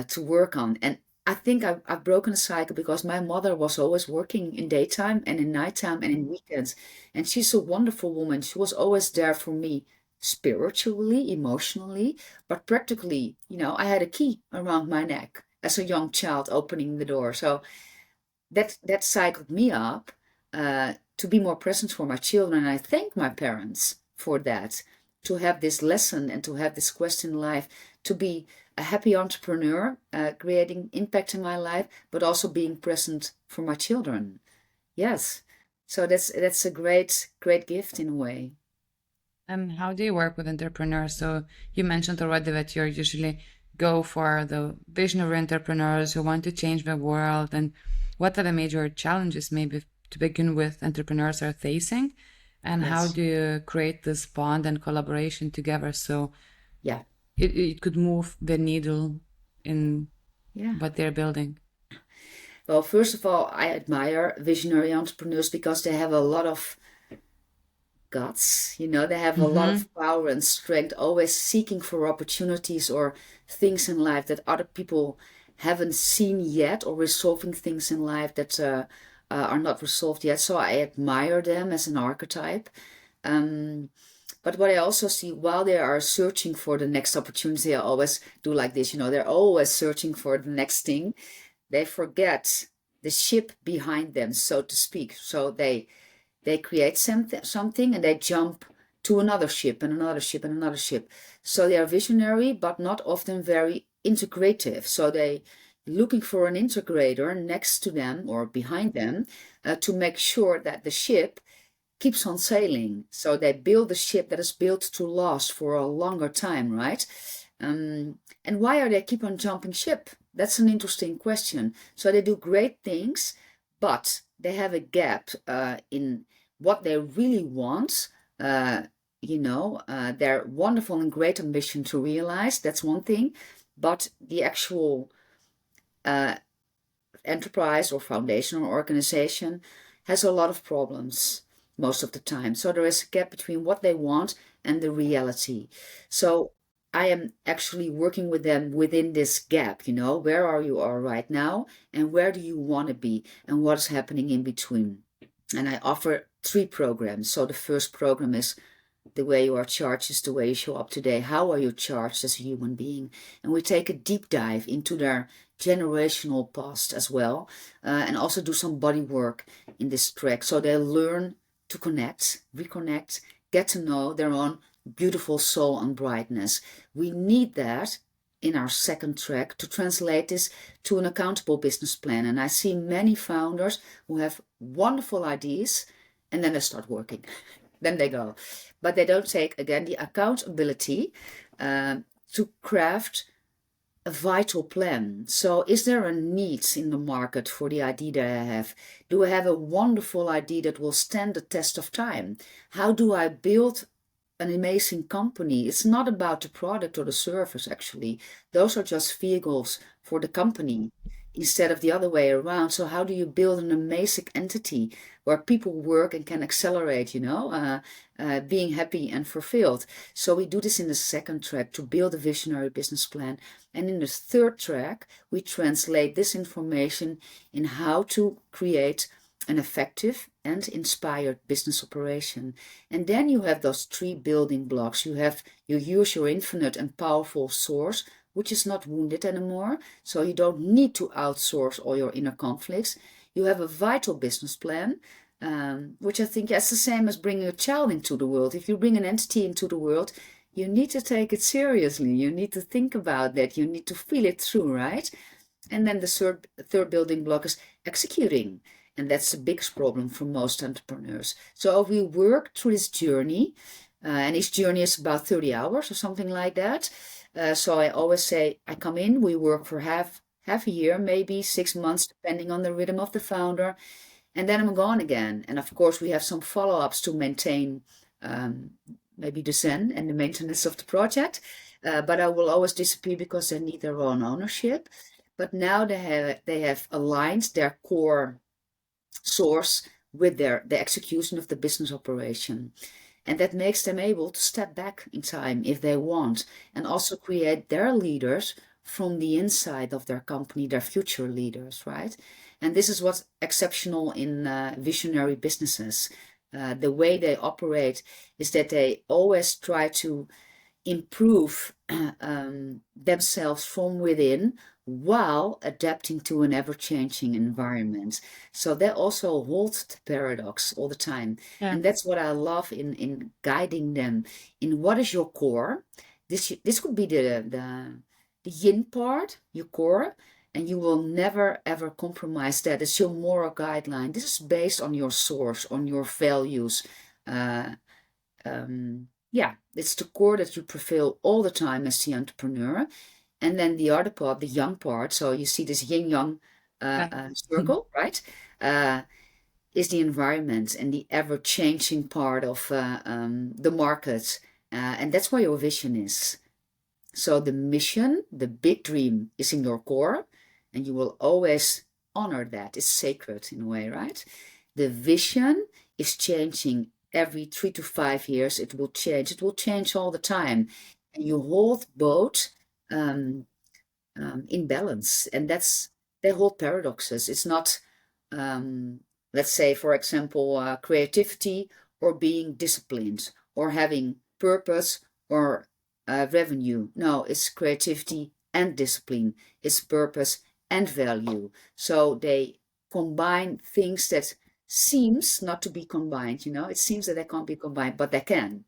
Speaker 1: to work on. And I think I've broken a cycle because my mother was always working in daytime and in nighttime and in weekends. And she's a wonderful woman. She was always there for me spiritually, emotionally, but practically, I had a key around my neck as a young child opening the door. So that cycled me up to be more present for my children. And I thank my parents for that, to have this lesson and to have this quest in life, to be a happy entrepreneur, creating impact in my life, but also being present for my children. Yes. So that's a great gift in a way.
Speaker 2: And how do you work with entrepreneurs? So you mentioned already that you're usually go for the visionary entrepreneurs who want to change the world. And what are the major challenges, maybe to begin with, entrepreneurs are facing? And how
Speaker 1: Yes.
Speaker 2: do you create this bond and collaboration together so
Speaker 1: Yeah.
Speaker 2: it could move the needle in
Speaker 1: Yeah.
Speaker 2: what they're building?
Speaker 1: Well, first of all, I admire visionary entrepreneurs because they have a lot of guts. They have a lot
Speaker 2: Mm-hmm.
Speaker 1: of power and strength, always seeking for opportunities or things in life that other people haven't seen yet, or resolving things in life that are not resolved yet. So I admire them as an archetype. Um, but what I also see, while they are searching for the next opportunity, I always do like this, they're always searching for the next thing. they forget the ship behind them, so to speak. So they create something and they jump to another ship and another ship and another ship. So they are visionary, but not often very integrative. So they looking for an integrator next to them or behind them to make sure that the ship keeps on sailing. So they build a ship that is built to last for a longer time, right? And why are they keep on jumping ship? That's an interesting question. So they do great things, but they have a gap in what they really want. They're wonderful and great ambition to realize. That's one thing, but the actual enterprise or foundation or organization has a lot of problems most of the time. So there is a gap between what they want and the reality. So I am actually working with them within this gap, where are you all right now and where do you want to be and what is happening in between. And I offer 3 programs. So the first program is the way you are charged is the way you show up today. How are you charged as a human being? And we take a deep dive into their generational past as well, and also do some body work in this track. So they learn to connect, reconnect, get to know their own beautiful soul and brightness. We need that in our second track to translate this to an accountable business plan. And I see many founders who have wonderful ideas and then they start working. Then they go. But they don't take, again, the accountability to craft a vital plan. So is there a need in the market for the idea that I have? Do I have a wonderful idea that will stand the test of time? How do I build an amazing company? It's not about the product or the service, actually. Those are just vehicles for the company instead of the other way around. So how do you build an amazing entity where people work and can accelerate, being happy and fulfilled? So we do this in the second track to build a visionary business plan. And in the third track, we translate this information in how to create an effective and inspired business operation. And then you have those 3 building blocks. You use your infinite and powerful source, which is not wounded anymore. So you don't need to outsource all your inner conflicts. You have a vital business plan, which I think is the same as bringing a child into the world. If you bring an entity into the world, you need to take it seriously. You need to think about that. You need to feel it through, right? And then the third building block is executing. And that's the biggest problem for most entrepreneurs. So we work through this journey, and each journey is about 30 hours or something like that. So I always say, I come in, we work for half a year, maybe 6 months, depending on the rhythm of the founder. And then I'm gone again. And of course, we have some follow-ups to maintain maybe the zen and the maintenance of the project. But I will always disappear because they need their own ownership. But now they have aligned their core source with the execution of the business operation. And that makes them able to step back in time if they want, and also create their leaders from the inside of their company, their future leaders, right? And this is what's exceptional in visionary businesses. The way they operate is that they always try to improve themselves from within while adapting to an ever-changing environment. So they also hold the paradox all the time.
Speaker 2: Yeah.
Speaker 1: And that's what I love in guiding them in what is your core. This could be the yin part, your core, and you will never ever compromise that. It's your moral guideline. This is based on your source, on your values. It's the core that you prevail all the time as the entrepreneur. And then the other part, the yang part, so you see this yin-yang circle, right? Is the environment and the ever-changing part of the market. And that's where your vision is. So the mission, the big dream is in your core, and you will always honor that. It's sacred in a way, right? The vision is changing every 3 to 5 years. It will change. It will change all the time. And you hold both in balance. And they hold paradoxes. It's not, let's say, for example, creativity or being disciplined or having purpose or revenue. No, it's creativity and discipline. It's purpose and value. So they combine things that seems not to be combined, it seems that they can't be combined, but they can.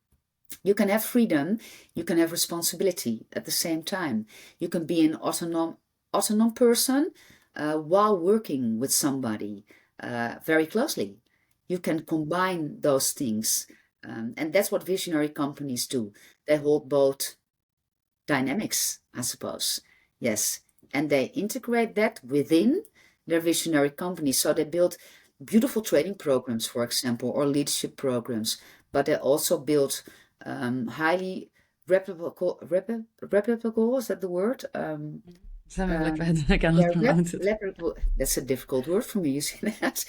Speaker 1: You can have freedom, you can have responsibility at the same time. You can be an autonomous person while working with somebody very closely. You can combine those things. And that's what visionary companies do. They hold both dynamics, I suppose. Yes. And they integrate that within their visionary company. So they build beautiful training programs, for example, or leadership programs, but they also build highly replicable, is that the word?
Speaker 2: Something like that. I cannot pronounce it.
Speaker 1: That's a difficult word for me, you see that?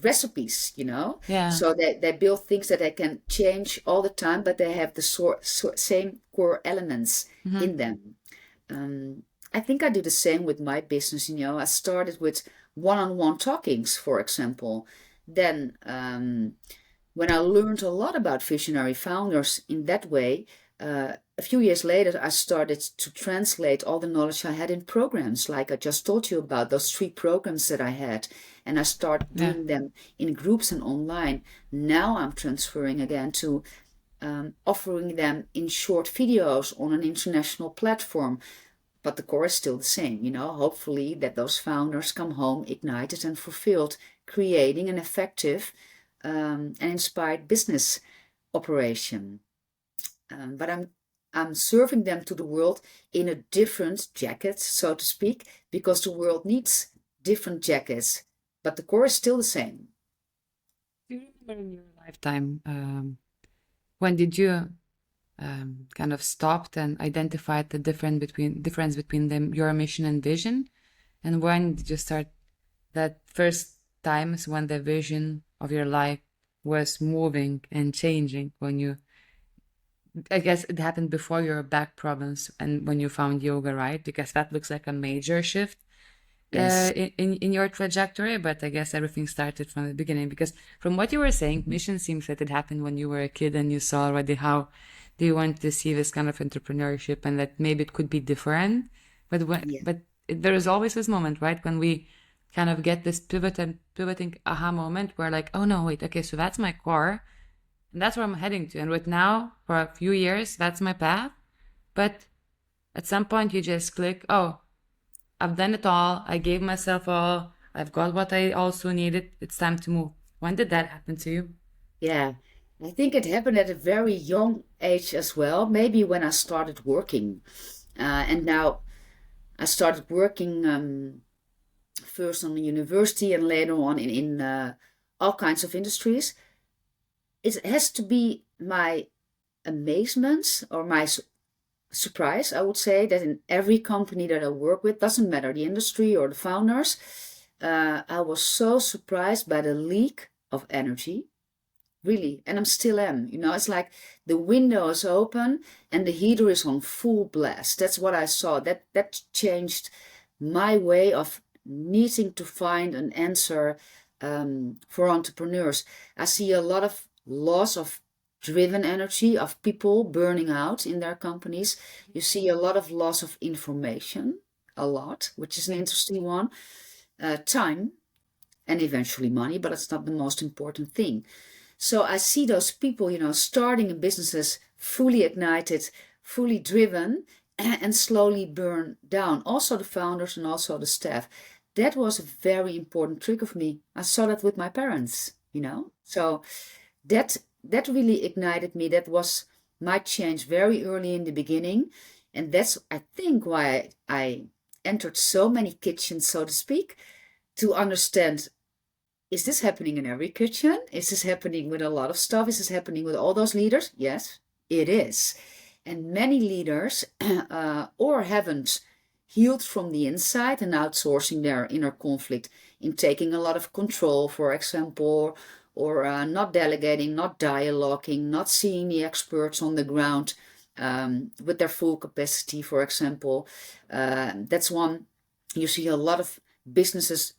Speaker 1: Recipes,
Speaker 2: Yeah.
Speaker 1: So they build things that they can change all the time, but they have the same core elements in them. I think I do the same with my business. I started with one-on-one talkings, for example. Then when I learned a lot about visionary founders in that way, a few years later, I started to translate all the knowledge I had in programs, like I just told you about those 3 programs that I had, and I started doing them in groups and online. Now I'm transferring again to offering them in short videos on an international platform. But the core is still the same, hopefully that those founders come home ignited and fulfilled, creating an effective and inspired business operation. But I'm serving them to the world in a different jacket, so to speak, because the world needs different jackets, but the core is still the same.
Speaker 2: Do you remember in your lifetime, when did you kind of stopped and identified the difference between them, your mission and vision? And when did you start that first times when the vision of your life was moving and changing? I guess it happened before your back problems and when you found yoga, right? Because that looks like a major shift
Speaker 1: Yes.
Speaker 2: in your trajectory, but I guess everything started from the beginning. Because from what you were saying, mission seems that it happened when you were a kid and you saw already how do you want to see this kind of entrepreneurship and that maybe it could be different. But there is always this moment, right, when we kind of get this pivoting aha moment where like, oh no, wait, okay, so that's my core and that's where I'm heading to. And right now, for a few years, that's my path. But at some point you just click, oh, I've done it all. I gave myself all. I've got what I also needed. It's time to move. When did that happen to you?
Speaker 1: Yeah, I think it happened at a very young age as well, maybe when I started working. And now I started working first on the university and later on in all kinds of industries. It has to be my amazement or my surprise, I would say, that in every company that I work with, doesn't matter the industry or the founders, I was so surprised by the leak of energy, really, and I'm still am. It's like the window is open and the heater is on full blast. That's what I saw. That changed my way of needing to find an answer for entrepreneurs. I see a lot of loss of driven energy, of people burning out in their companies. You see a lot of loss of information, a lot, which is an interesting one. Time and eventually money, but it's not the most important thing. So I see those people, starting in businesses fully ignited, fully driven, and slowly burn down. Also the founders and also the staff. That was a very important trick of me. I saw that with my parents, So that really ignited me. That was my change very early in the beginning. And that's, I think, why I entered so many kitchens, so to speak, to understand, is this happening in every kitchen? Is this happening with a lot of stuff? Is this happening with all those leaders? Yes, it is. And many leaders or haven't healed from the inside and outsourcing their inner conflict in taking a lot of control, for example, or not delegating, not dialoguing, not seeing the experts on the ground with their full capacity, for example. That's one. You see a lot of businesses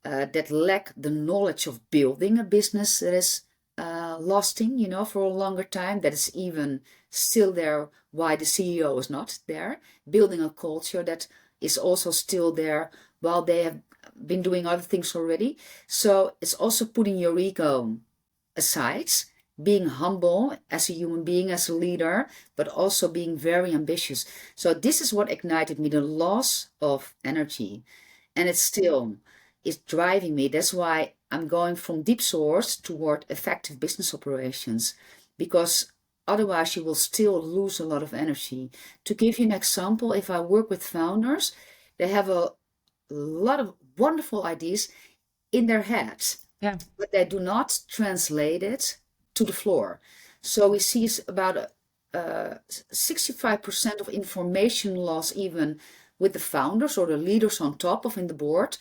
Speaker 1: that lack the knowledge of building a business that is lasting, for a longer time, that is even still there, why the CEO is not there, building a culture that is also still there while they have been doing other things already. So it's also putting your ego aside, being humble as a human being, as a leader, but also being very ambitious. So this is what ignited me, the loss of energy. And it still is driving me. That's why I'm going from deep source toward effective business operations, because otherwise you will still lose a lot of energy. To give you an example, if I work with founders, they have a lot of wonderful ideas in their heads,
Speaker 2: Yeah.
Speaker 1: but they do not translate it to the floor. So we see about 65% of information loss, even with the founders or the leaders on top of in the board,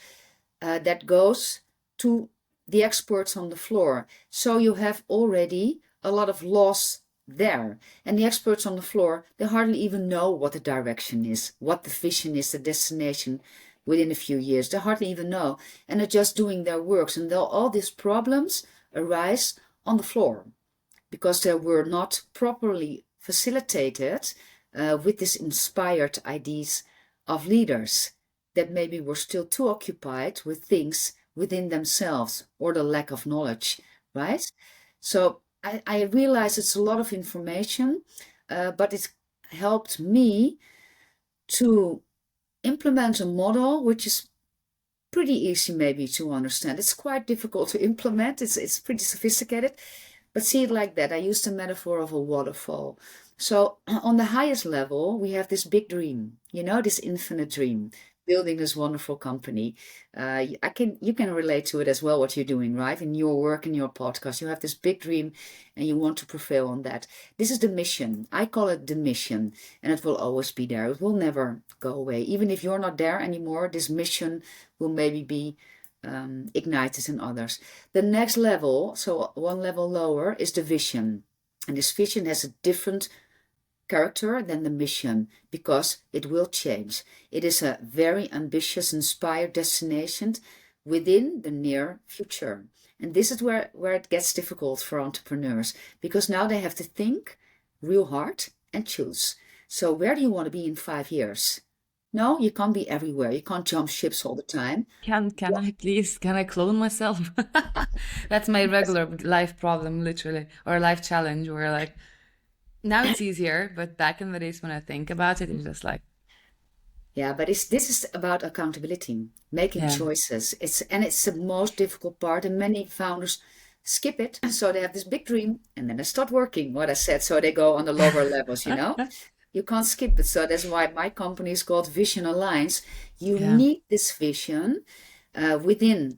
Speaker 1: that goes to the experts on the floor. So you have already a lot of loss there. And the experts on the floor, they hardly even know what the direction is, what the vision is, the destination within a few years. They hardly even know. And they're just doing their works. And all these problems arise on the floor because they were not properly facilitated with these inspired ideas of leaders that maybe were still too occupied with things within themselves or the lack of knowledge, right? So I realize it's a lot of information, but it helped me to implement a model which is pretty easy maybe to understand. It's quite difficult to implement. It's pretty sophisticated, but see it like that. I used the metaphor of a waterfall. So on the highest level, we have this big dream, this infinite dream, building this wonderful company. You can relate to it as well, what you're doing, right? In your work, in your podcast, you have this big dream and you want to prevail on that. This is the mission. I call it the mission, and it will always be there. It will never go away. Even if you're not there anymore, this mission will maybe be ignited in others. The next level, so one level lower, is the vision. And this vision has a different character than the mission because it will change. It is a very ambitious, inspired destination within the near future. And this is where it gets difficult for entrepreneurs because now they have to think real hard and choose. So where do you want to be in 5 years? No, you can't be everywhere. You can't jump ships all the time.
Speaker 2: Can I please, can I clone myself? That's my regular life problem, literally, or life challenge, where like, now it's easier, but back in the days when I think about it, it's just like,
Speaker 1: Yeah, but this is about accountability, making
Speaker 2: yeah,
Speaker 1: choices. It's the most difficult part, and many founders skip it. So they have this big dream, and then they start working. What I said, so they go on the lower levels. You can't skip it. So that's why my company is called Vision Alliance. You
Speaker 2: yeah,
Speaker 1: need this vision within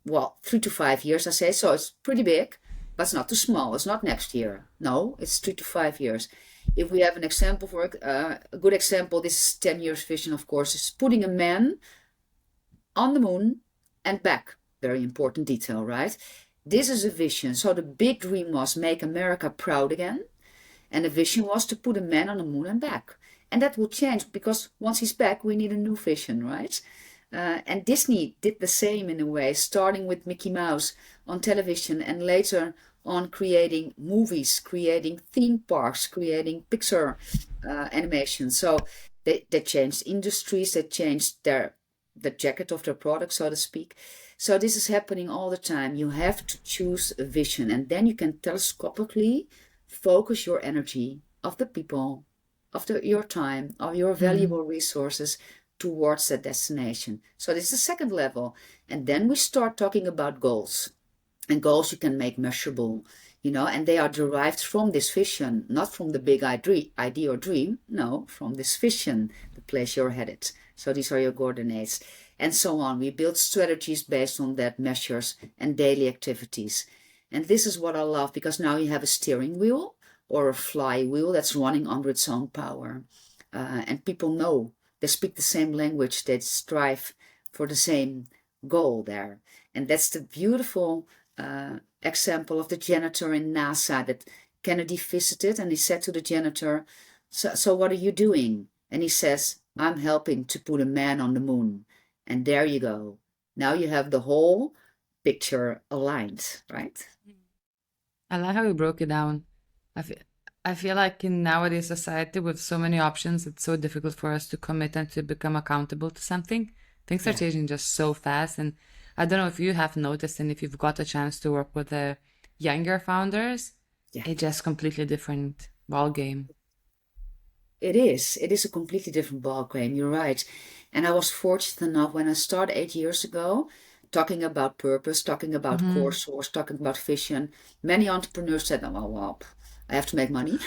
Speaker 1: 3 to 5 years, I say. So it's pretty big, but it's not too small. It's not next year. No, it's 3 to 5 years. If we have an example for a good example, this is 10 years vision, of course, is putting a man on the moon and back. Very important detail, right? This is a vision. So the big dream was make America proud again. And the vision was to put a man on the moon and back. And that will change because once he's back, we need a new vision, right? And Disney did the same in a way, starting with Mickey Mouse on television and later on creating movies, creating theme parks, creating Pixar animation. So they changed industries, they changed the jacket of their product, so to speak. So this is happening all the time. You have to choose a vision, and then you can telescopically focus your energy of the people, of your time, of your valuable resources towards that destination. So this is the second level. And then we start talking about goals. And goals you can make measurable, and they are derived from this vision, not from the big idea or dream. No, from this vision, the place you're headed. So these are your coordinates. And so on. We build strategies based on that, measures and daily activities. And this is what I love because now you have a steering wheel or a flywheel that's running under its own power. And people know, they speak the same language, they strive for the same goal there. And that's the beautiful example of the janitor in NASA that Kennedy visited, and he said to the janitor, so what are you doing? And he says, I'm helping to put a man on the moon. And there you go. Now you have the whole picture aligned, right?
Speaker 2: I like how you broke it down. I feel, I feel like in nowadays society with so many options, it's so difficult for us to commit and to become accountable to something. Things are
Speaker 1: Yeah,
Speaker 2: changing just so fast. And I don't know if you have noticed and if you've got a chance to work with the younger founders,
Speaker 1: yeah.
Speaker 2: it's just completely different ball game.
Speaker 1: It is. It is a completely different ballgame. You're right. And I was fortunate enough when I started 8 years ago, talking about purpose, talking about core
Speaker 2: Mm-hmm.
Speaker 1: source, talking about vision. Many entrepreneurs said, "Oh, well, I have to make money."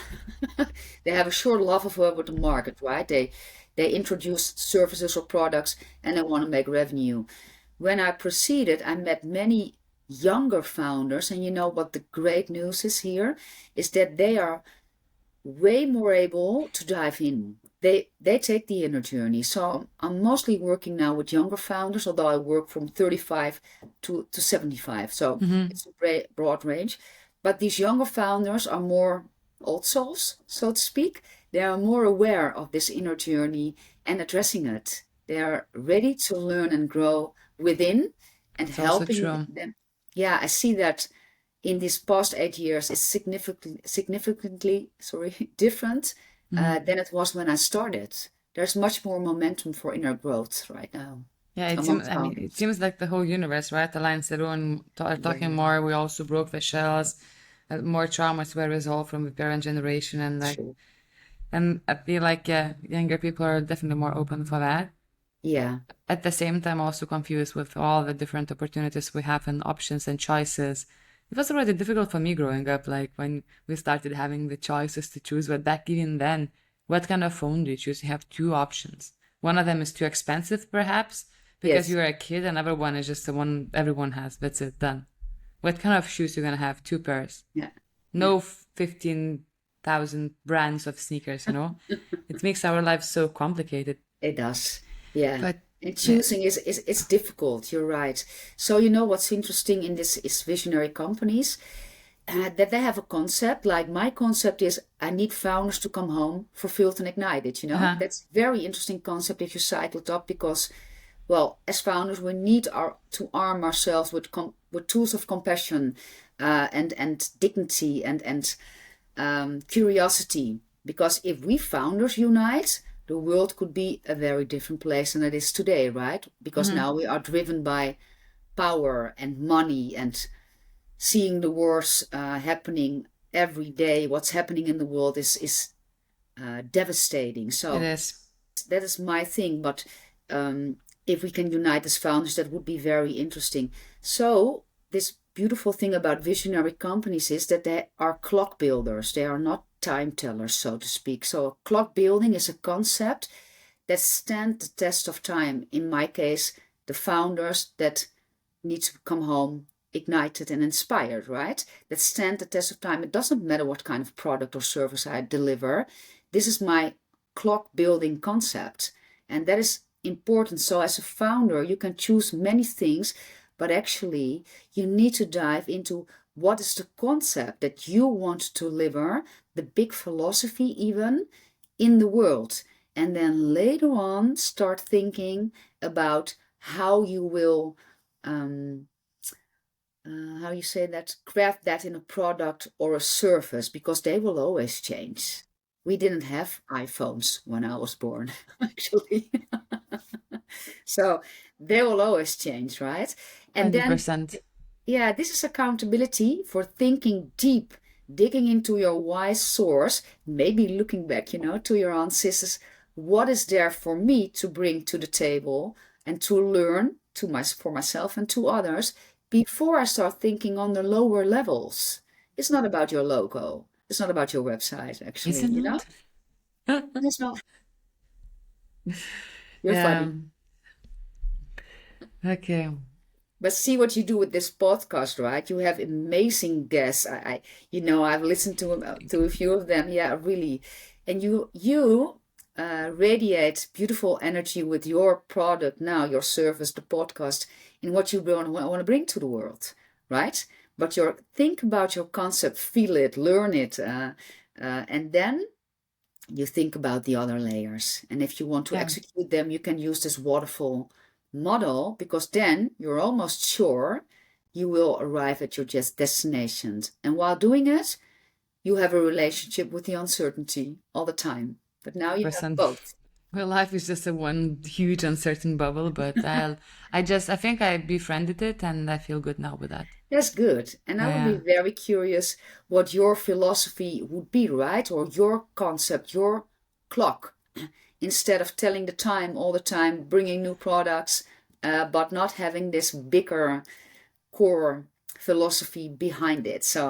Speaker 1: They have a short love affair with the market, right? They introduce services or products and they want to make revenue. When I proceeded, I met many younger founders, and you know what the great news is here is that they are way more able to dive in. They take the inner journey. So I'm mostly working now with younger founders, although I work from 35 to 75. So
Speaker 2: Mm-hmm.
Speaker 1: it's a broad range. But these younger founders are more old souls, so to speak. They are more aware of this inner journey and addressing it. They are ready to learn and grow within and
Speaker 2: It's also
Speaker 1: helping
Speaker 2: true.
Speaker 1: them. Yeah, I see that in these past 8 years is significantly different
Speaker 2: Mm-hmm.
Speaker 1: than it was when I started. There's much more momentum for inner growth right now
Speaker 2: Yeah, it seems,
Speaker 1: among
Speaker 2: I mean, it
Speaker 1: founders.
Speaker 2: seems like the whole universe, right? Aligns everyone are talking
Speaker 1: Yeah,
Speaker 2: more. We also broke the shells. More traumas were resolved from the parent generation, and like,
Speaker 1: true.
Speaker 2: and I feel like yeah, younger people are definitely more open for that.
Speaker 1: Yeah,
Speaker 2: At the same time, also confused with all the different opportunities we have and options and choices. It was already difficult for me growing up, like when we started having the choices to choose. But back even then, what kind of phone do you choose? You have two options. One of them is too expensive, perhaps, because
Speaker 1: yes,
Speaker 2: you're a kid. Another one is just the one everyone has. That's it, done. What kind of shoes you gonna have? Two pairs.
Speaker 1: yeah, yeah.
Speaker 2: No 15,000 brands of sneakers, you know? It makes our lives so complicated.
Speaker 1: It does. Yeah.
Speaker 2: But
Speaker 1: And
Speaker 2: yeah,
Speaker 1: choosing is it's difficult. You're right. So you know what's interesting in this is visionary companies that they have a concept. Like my concept is I need founders to come home fulfilled and ignited. You know,
Speaker 2: uh-huh.
Speaker 1: that's very interesting concept if you cycle it up because, well, as founders we need to arm ourselves with with tools of compassion, and dignity and curiosity. Because if we founders unite, the world could be a very different place than it is today, right? Because
Speaker 2: Hmm.
Speaker 1: now we are driven by power and money and seeing the wars happening every day. What's happening in the world is devastating.
Speaker 2: It
Speaker 1: So
Speaker 2: is.
Speaker 1: that is my thing. But um, if we can unite as founders, that would be very interesting. So this beautiful thing about visionary companies is that they are clock builders. They are not time tellers, so to speak. So clock building is a concept that stand the test of time. In my case, the founders that need to come home ignited and inspired, right? That stand the test of time. It doesn't matter what kind of product or service I deliver. This is my clock building concept. And that is important. So as a founder, you can choose many things, but actually you need to dive into what is the concept that you want to deliver, the big philosophy even in the world. And then later on start thinking about how you will um, how you say that, craft that in a product or a service because they will always change. We didn't have iPhones when I was born, actually. So they will always change, right? And then,
Speaker 2: 100%.
Speaker 1: yeah, this is accountability for thinking deep, digging into your wise source, maybe looking back, to your ancestors. What is there for me to bring to the table and to learn for myself and to others before I start thinking on the lower levels? It's not about your logo. It's not about your website, actually,
Speaker 2: Is it not?
Speaker 1: It's not. You're funny.
Speaker 2: Um, okay.
Speaker 1: But see what you do with this podcast, right? You have amazing guests. I've listened to a few of them. Yeah, really. And you radiate beautiful energy with your product now, your service, the podcast, in what you want to bring to the world, right? But think about your concept, feel it, learn it, and then you think about the other layers. And if you want to
Speaker 2: Yeah.
Speaker 1: execute them, you can use this waterfall model because then you're almost sure you will arrive at your just destinations. And while doing it, you have a relationship with the uncertainty all the time. But now you have
Speaker 2: Person.
Speaker 1: both.
Speaker 2: Well, life is just a one huge uncertain bubble, but I think I befriended it and I feel good now with that.
Speaker 1: That's good. And I would be
Speaker 2: Yeah.
Speaker 1: very curious what your philosophy would be, right? Or your concept, your clock. Instead of telling the time all the time, bringing new products, but not having this bigger core philosophy behind it. So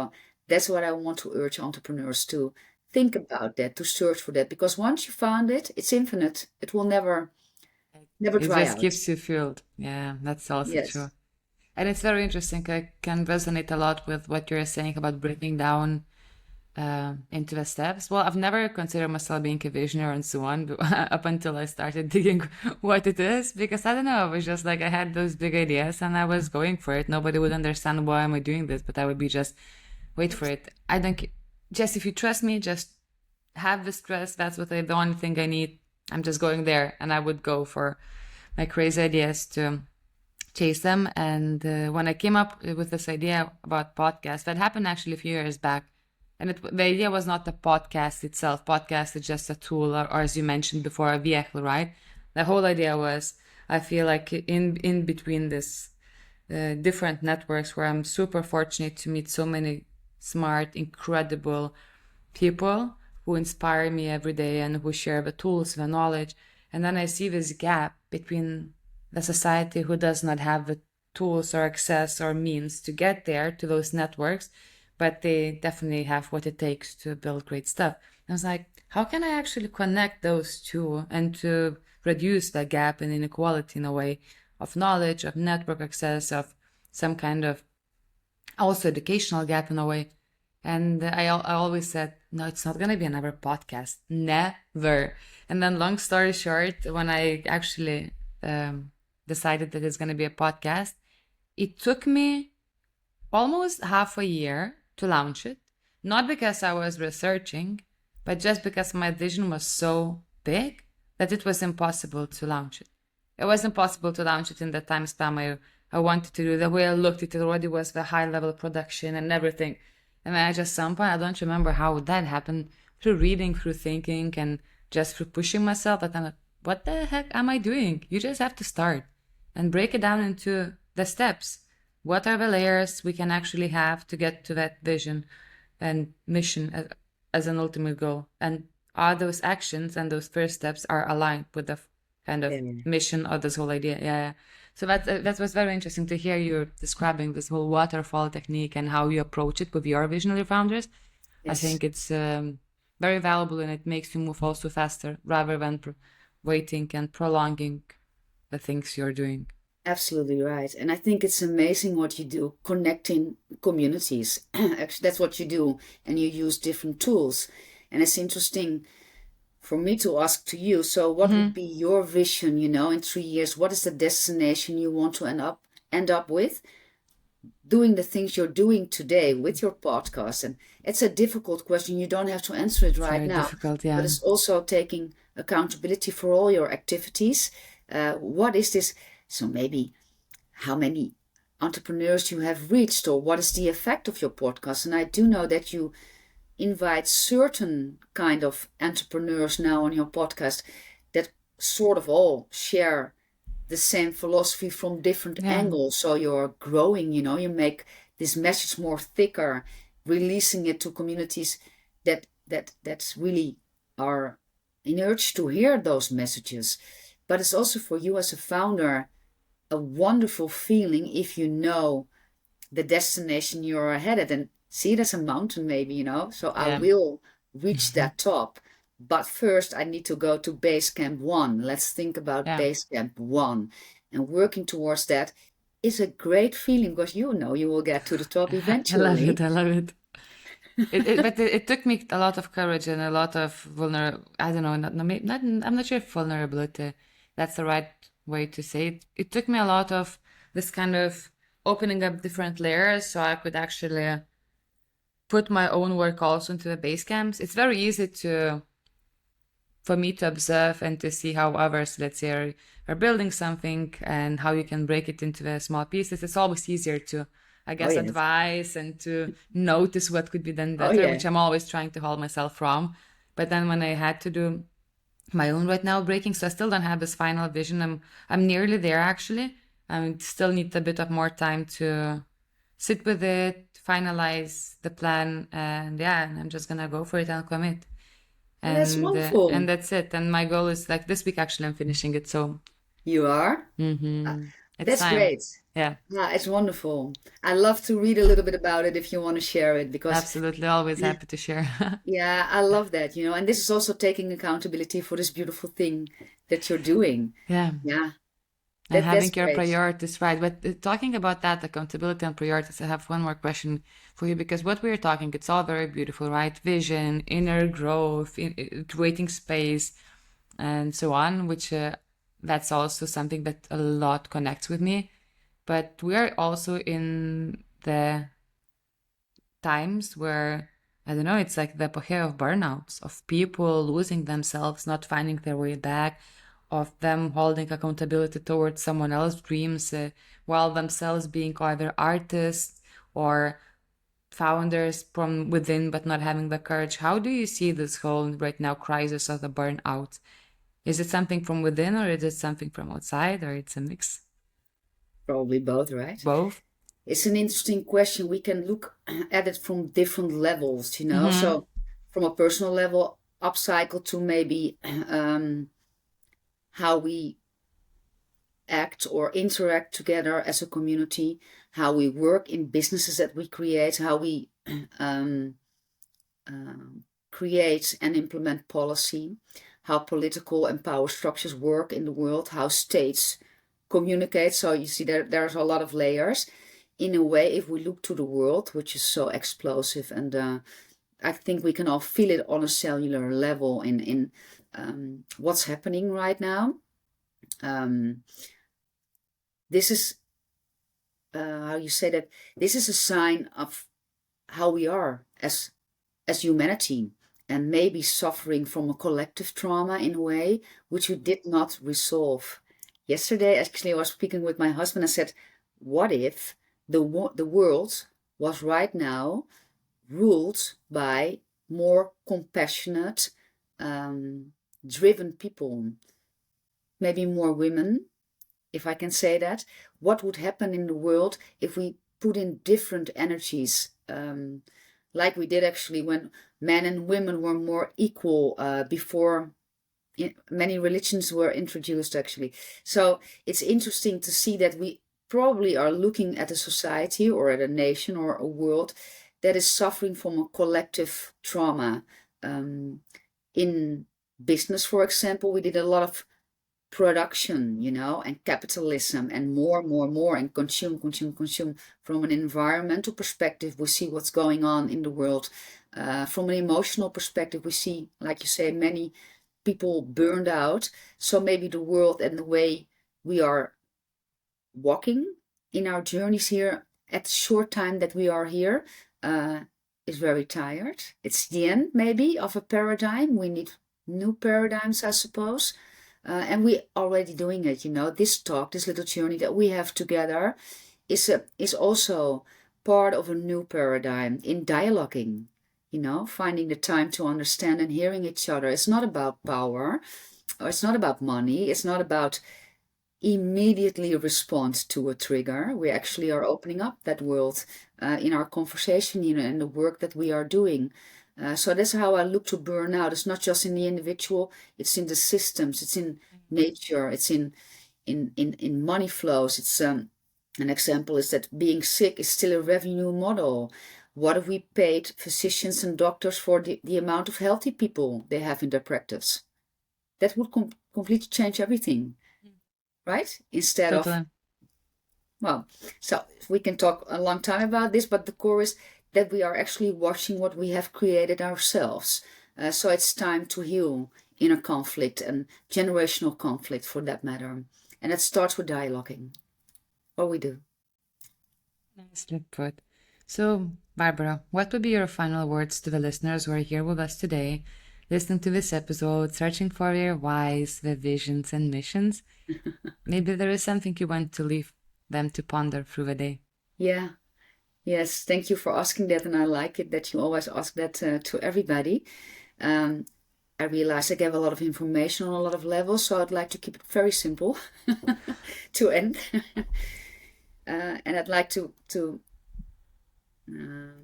Speaker 1: that's what I want to urge entrepreneurs to think about that, to search for that. Because once you found it, it's infinite. It will never
Speaker 2: It
Speaker 1: dry
Speaker 2: just
Speaker 1: out.
Speaker 2: keeps you fueled. Yeah, that's also true.
Speaker 1: Yes.
Speaker 2: And it's very interesting. I can resonate a lot with what you're saying about breaking down into the steps. Well, I've never considered myself being a visionary and so on up until I started digging what it is, because I don't know, I was just like, I had those big ideas and I was going for it. Nobody would understand why am I doing this, but I would be just wait for it. I don't, just if you trust me, just have the stress. That's what the only thing I need. I'm just going there, and I would go for my crazy ideas to chase them. And when I came up with this idea about podcast, that happened actually a few years back. And the idea was not the podcast itself. Podcast is just a tool, or as you mentioned before, a vehicle, right? The whole idea was, I feel like in between this different networks where I'm super fortunate to meet so many smart, incredible people who inspire me every day and who share the tools, the knowledge. And then I see this gap between the society who does not have the tools or access or means to get there to those networks, but they definitely have what it takes to build great stuff. I was like, how can I actually connect those two and to reduce that gap and inequality in a way of knowledge, of network access, of some kind of also educational gap in a way. And I always said, no, it's not going to be another podcast. Never. And then long story short, when I actually decided that it's going to be a podcast, it took me almost half a year to launch it. Not because I was researching, but just because my vision was so big that it was impossible to launch it. It was impossible to launch it in the time span I wanted to do. The way I looked at it already was the high level production and everything. And then I just some point, I don't remember how that happened, through reading, through thinking, and just through pushing myself. But I'm like, what the heck am I doing? You just have to start and break it down into the steps. What are the layers we can actually have to get to that vision and mission as an ultimate goal? And are those actions and those first steps are aligned with the kind of mission of this whole idea? Yeah. So that was very interesting to hear you describing this whole waterfall technique and how you approach it with your visionary founders.
Speaker 1: Yes.
Speaker 2: I think it's very valuable, and it makes you move also faster rather than waiting and prolonging the things you're doing.
Speaker 1: Absolutely right. And I think it's amazing what you do, connecting communities. Actually, that's what you do. And you use different tools. And it's interesting for me to ask to you. So what would be your vision, in 3 years? What is the destination you want to end up with? Doing the things you're doing today with your podcast. And it's a difficult question. You don't have to answer it right
Speaker 2: Very
Speaker 1: now.
Speaker 2: difficult, yeah.
Speaker 1: But it's also taking accountability for all your activities. What is this? So maybe how many entrepreneurs you have reached, or what is the effect of your podcast? And I do know that you invite certain kind of entrepreneurs now on your podcast that sort of all share the same philosophy from different angles. So you're growing, you make this message more thicker, releasing it to communities that's really are urged to hear those messages. But it's also for you as a founder a wonderful feeling if you know the destination you're headed, and see it as a mountain maybe, so I will reach that top. But first I need to go to base camp 1. Let's think about base camp 1. And working towards that is a great feeling, because you will get to the top eventually.
Speaker 2: I love it. But it took me a lot of courage and a lot of I don't know, I'm not sure if vulnerability, that's the right way to say it. It took me a lot of this kind of opening up different layers so I could actually put my own work also into the base camps. It's very easy for me to observe and to see how others, let's say, are building something and how you can break it into the small pieces. It's always easier to I
Speaker 1: Oh
Speaker 2: guess,
Speaker 1: yes.
Speaker 2: advice and to notice what could be done
Speaker 1: Oh
Speaker 2: better,
Speaker 1: yeah.
Speaker 2: which I'm always trying to hold myself from. But then when I had to do my own right now breaking, so I still don't have this final vision. I'm nearly there actually. I still need a bit of more time to sit with it, finalize the plan, and yeah, and I'm just gonna go for it and commit.
Speaker 1: Oh, that's
Speaker 2: And
Speaker 1: wonderful.
Speaker 2: that's it. And my goal is like this week actually I'm finishing it. So
Speaker 1: You are. Uh,
Speaker 2: it's
Speaker 1: that's
Speaker 2: time.
Speaker 1: great.
Speaker 2: Yeah,
Speaker 1: Yeah, it's wonderful. I love to read a little bit about it if you want to share it because
Speaker 2: absolutely. Always
Speaker 1: yeah,
Speaker 2: happy to share.
Speaker 1: yeah, I love that, and this is also taking accountability for this beautiful thing that you're doing.
Speaker 2: Yeah.
Speaker 1: Yeah,
Speaker 2: And
Speaker 1: that's
Speaker 2: having your
Speaker 1: great.
Speaker 2: priorities right. But talking about that, accountability and priorities, I have one more question for you because what we're talking, it's all very beautiful, right? Vision, inner growth, creating space, and so on, which that's also something that a lot connects with me. But we are also in the times where, I don't know, it's like the epoch of burnouts, of people losing themselves, not finding their way back, of them holding accountability towards someone else's dreams, while themselves being either artists or founders from within, but not having the courage. How do you see this whole right now crisis of the burnout? Is it something from within or is it something from outside or it's a mix?
Speaker 1: Probably both, right?
Speaker 2: Both?
Speaker 1: It's an interesting question. We can look at it from different levels.
Speaker 2: Mm-hmm.
Speaker 1: So from a personal level, upcycle to maybe how we act or interact together as a community, how we work in businesses that we create, how we um, create and implement policy, how political and power structures work in the world, how states communicate. So you see there's a lot of layers. In a way, if we look to the world, which is so explosive, and I think we can all feel it on a cellular level in what's happening right now. Um, this is how you say that. This is a sign of how we are as humanity, and maybe suffering from a collective trauma in a way which we did not resolve. Yesterday, actually, I was speaking with my husband. I said, "What if the world was right now ruled by more compassionate, um, driven people? Maybe more women, if I can say that. What would happen in the world if we put in different energies, like we did actually when men and women were more equal before many religions were introduced, actually. So it's interesting to see that we probably are looking at a society or at a nation or a world that is suffering from a collective trauma. In business, for example, we did a lot of production, and capitalism, and more, and consume. From an environmental perspective, we see what's going on in the world. From an emotional perspective, we see, like you say, many people burned out. So maybe the world and the way we are walking in our journeys here at the short time that we are here uh, is very tired. It's the end, maybe, of a paradigm. We need new paradigms, I suppose. And we already doing it. This talk, this little journey that we have together is also part of a new paradigm in dialoguing, finding the time to understand and hearing each other. It's not about power, or it's not about money. It's not about immediately respond to a trigger. We actually are opening up that world in our conversation, and the work that we are doing. So that's how I look to burnout. It's not just in the individual, it's in the systems, it's in nature, it's in money flows. It's an example is that being sick is still a revenue model. What if we paid physicians and doctors for the amount of healthy people they have in their practice? That would completely change everything, right? Instead of,
Speaker 2: Totally.
Speaker 1: well, so we can talk a long time about this, but the core is that we are actually watching what we have created ourselves. So it's time to heal inner conflict and generational conflict, for that matter. And it starts with dialoguing. What we do.
Speaker 2: Nicely put. So, Barbara, what would be your final words to the listeners who are here with us today, listening to this episode, searching for your whys, their visions, and missions? Maybe there is something you want to leave them to ponder through the day.
Speaker 1: Yeah. Yes, thank you for asking that, and I like it that you always ask that to everybody. Um, I realize I gave a lot of information on a lot of levels, so I'd like to keep it very simple to end. And I'd like to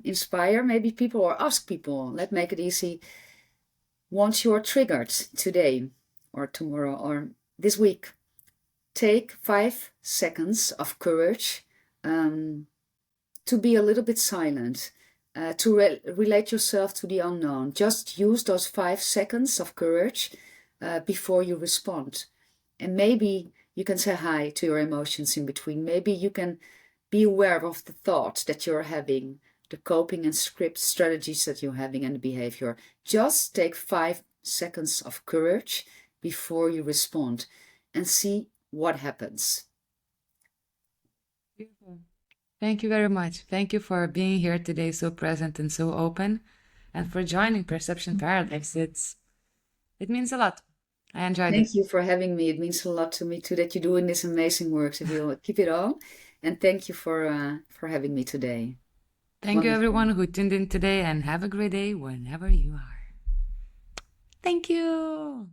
Speaker 1: inspire maybe people or ask people. Let's make it easy. Once you're triggered today or tomorrow or this week, take 5 seconds of courage to be a little bit silent, to relate yourself to the unknown. Just use those 5 seconds of courage before you respond. And maybe you can say hi to your emotions in between. Maybe you can be aware of the thoughts that you're having, the coping and script strategies that you're having, and the behavior. Just take 5 seconds of courage before you respond and see what happens.
Speaker 2: Beautiful. Thank you very much. Thank you for being here today, so present and so open, and for joining Perception Paradox. It means a lot. I enjoyed it.
Speaker 1: Thank you for having me. It means a lot to me too that you're doing this amazing work. So we'll keep it on. And thank you for having me today.
Speaker 2: Thank you,
Speaker 1: Wonderful.
Speaker 2: everyone who tuned in today, and have a great day whenever you are. Thank you.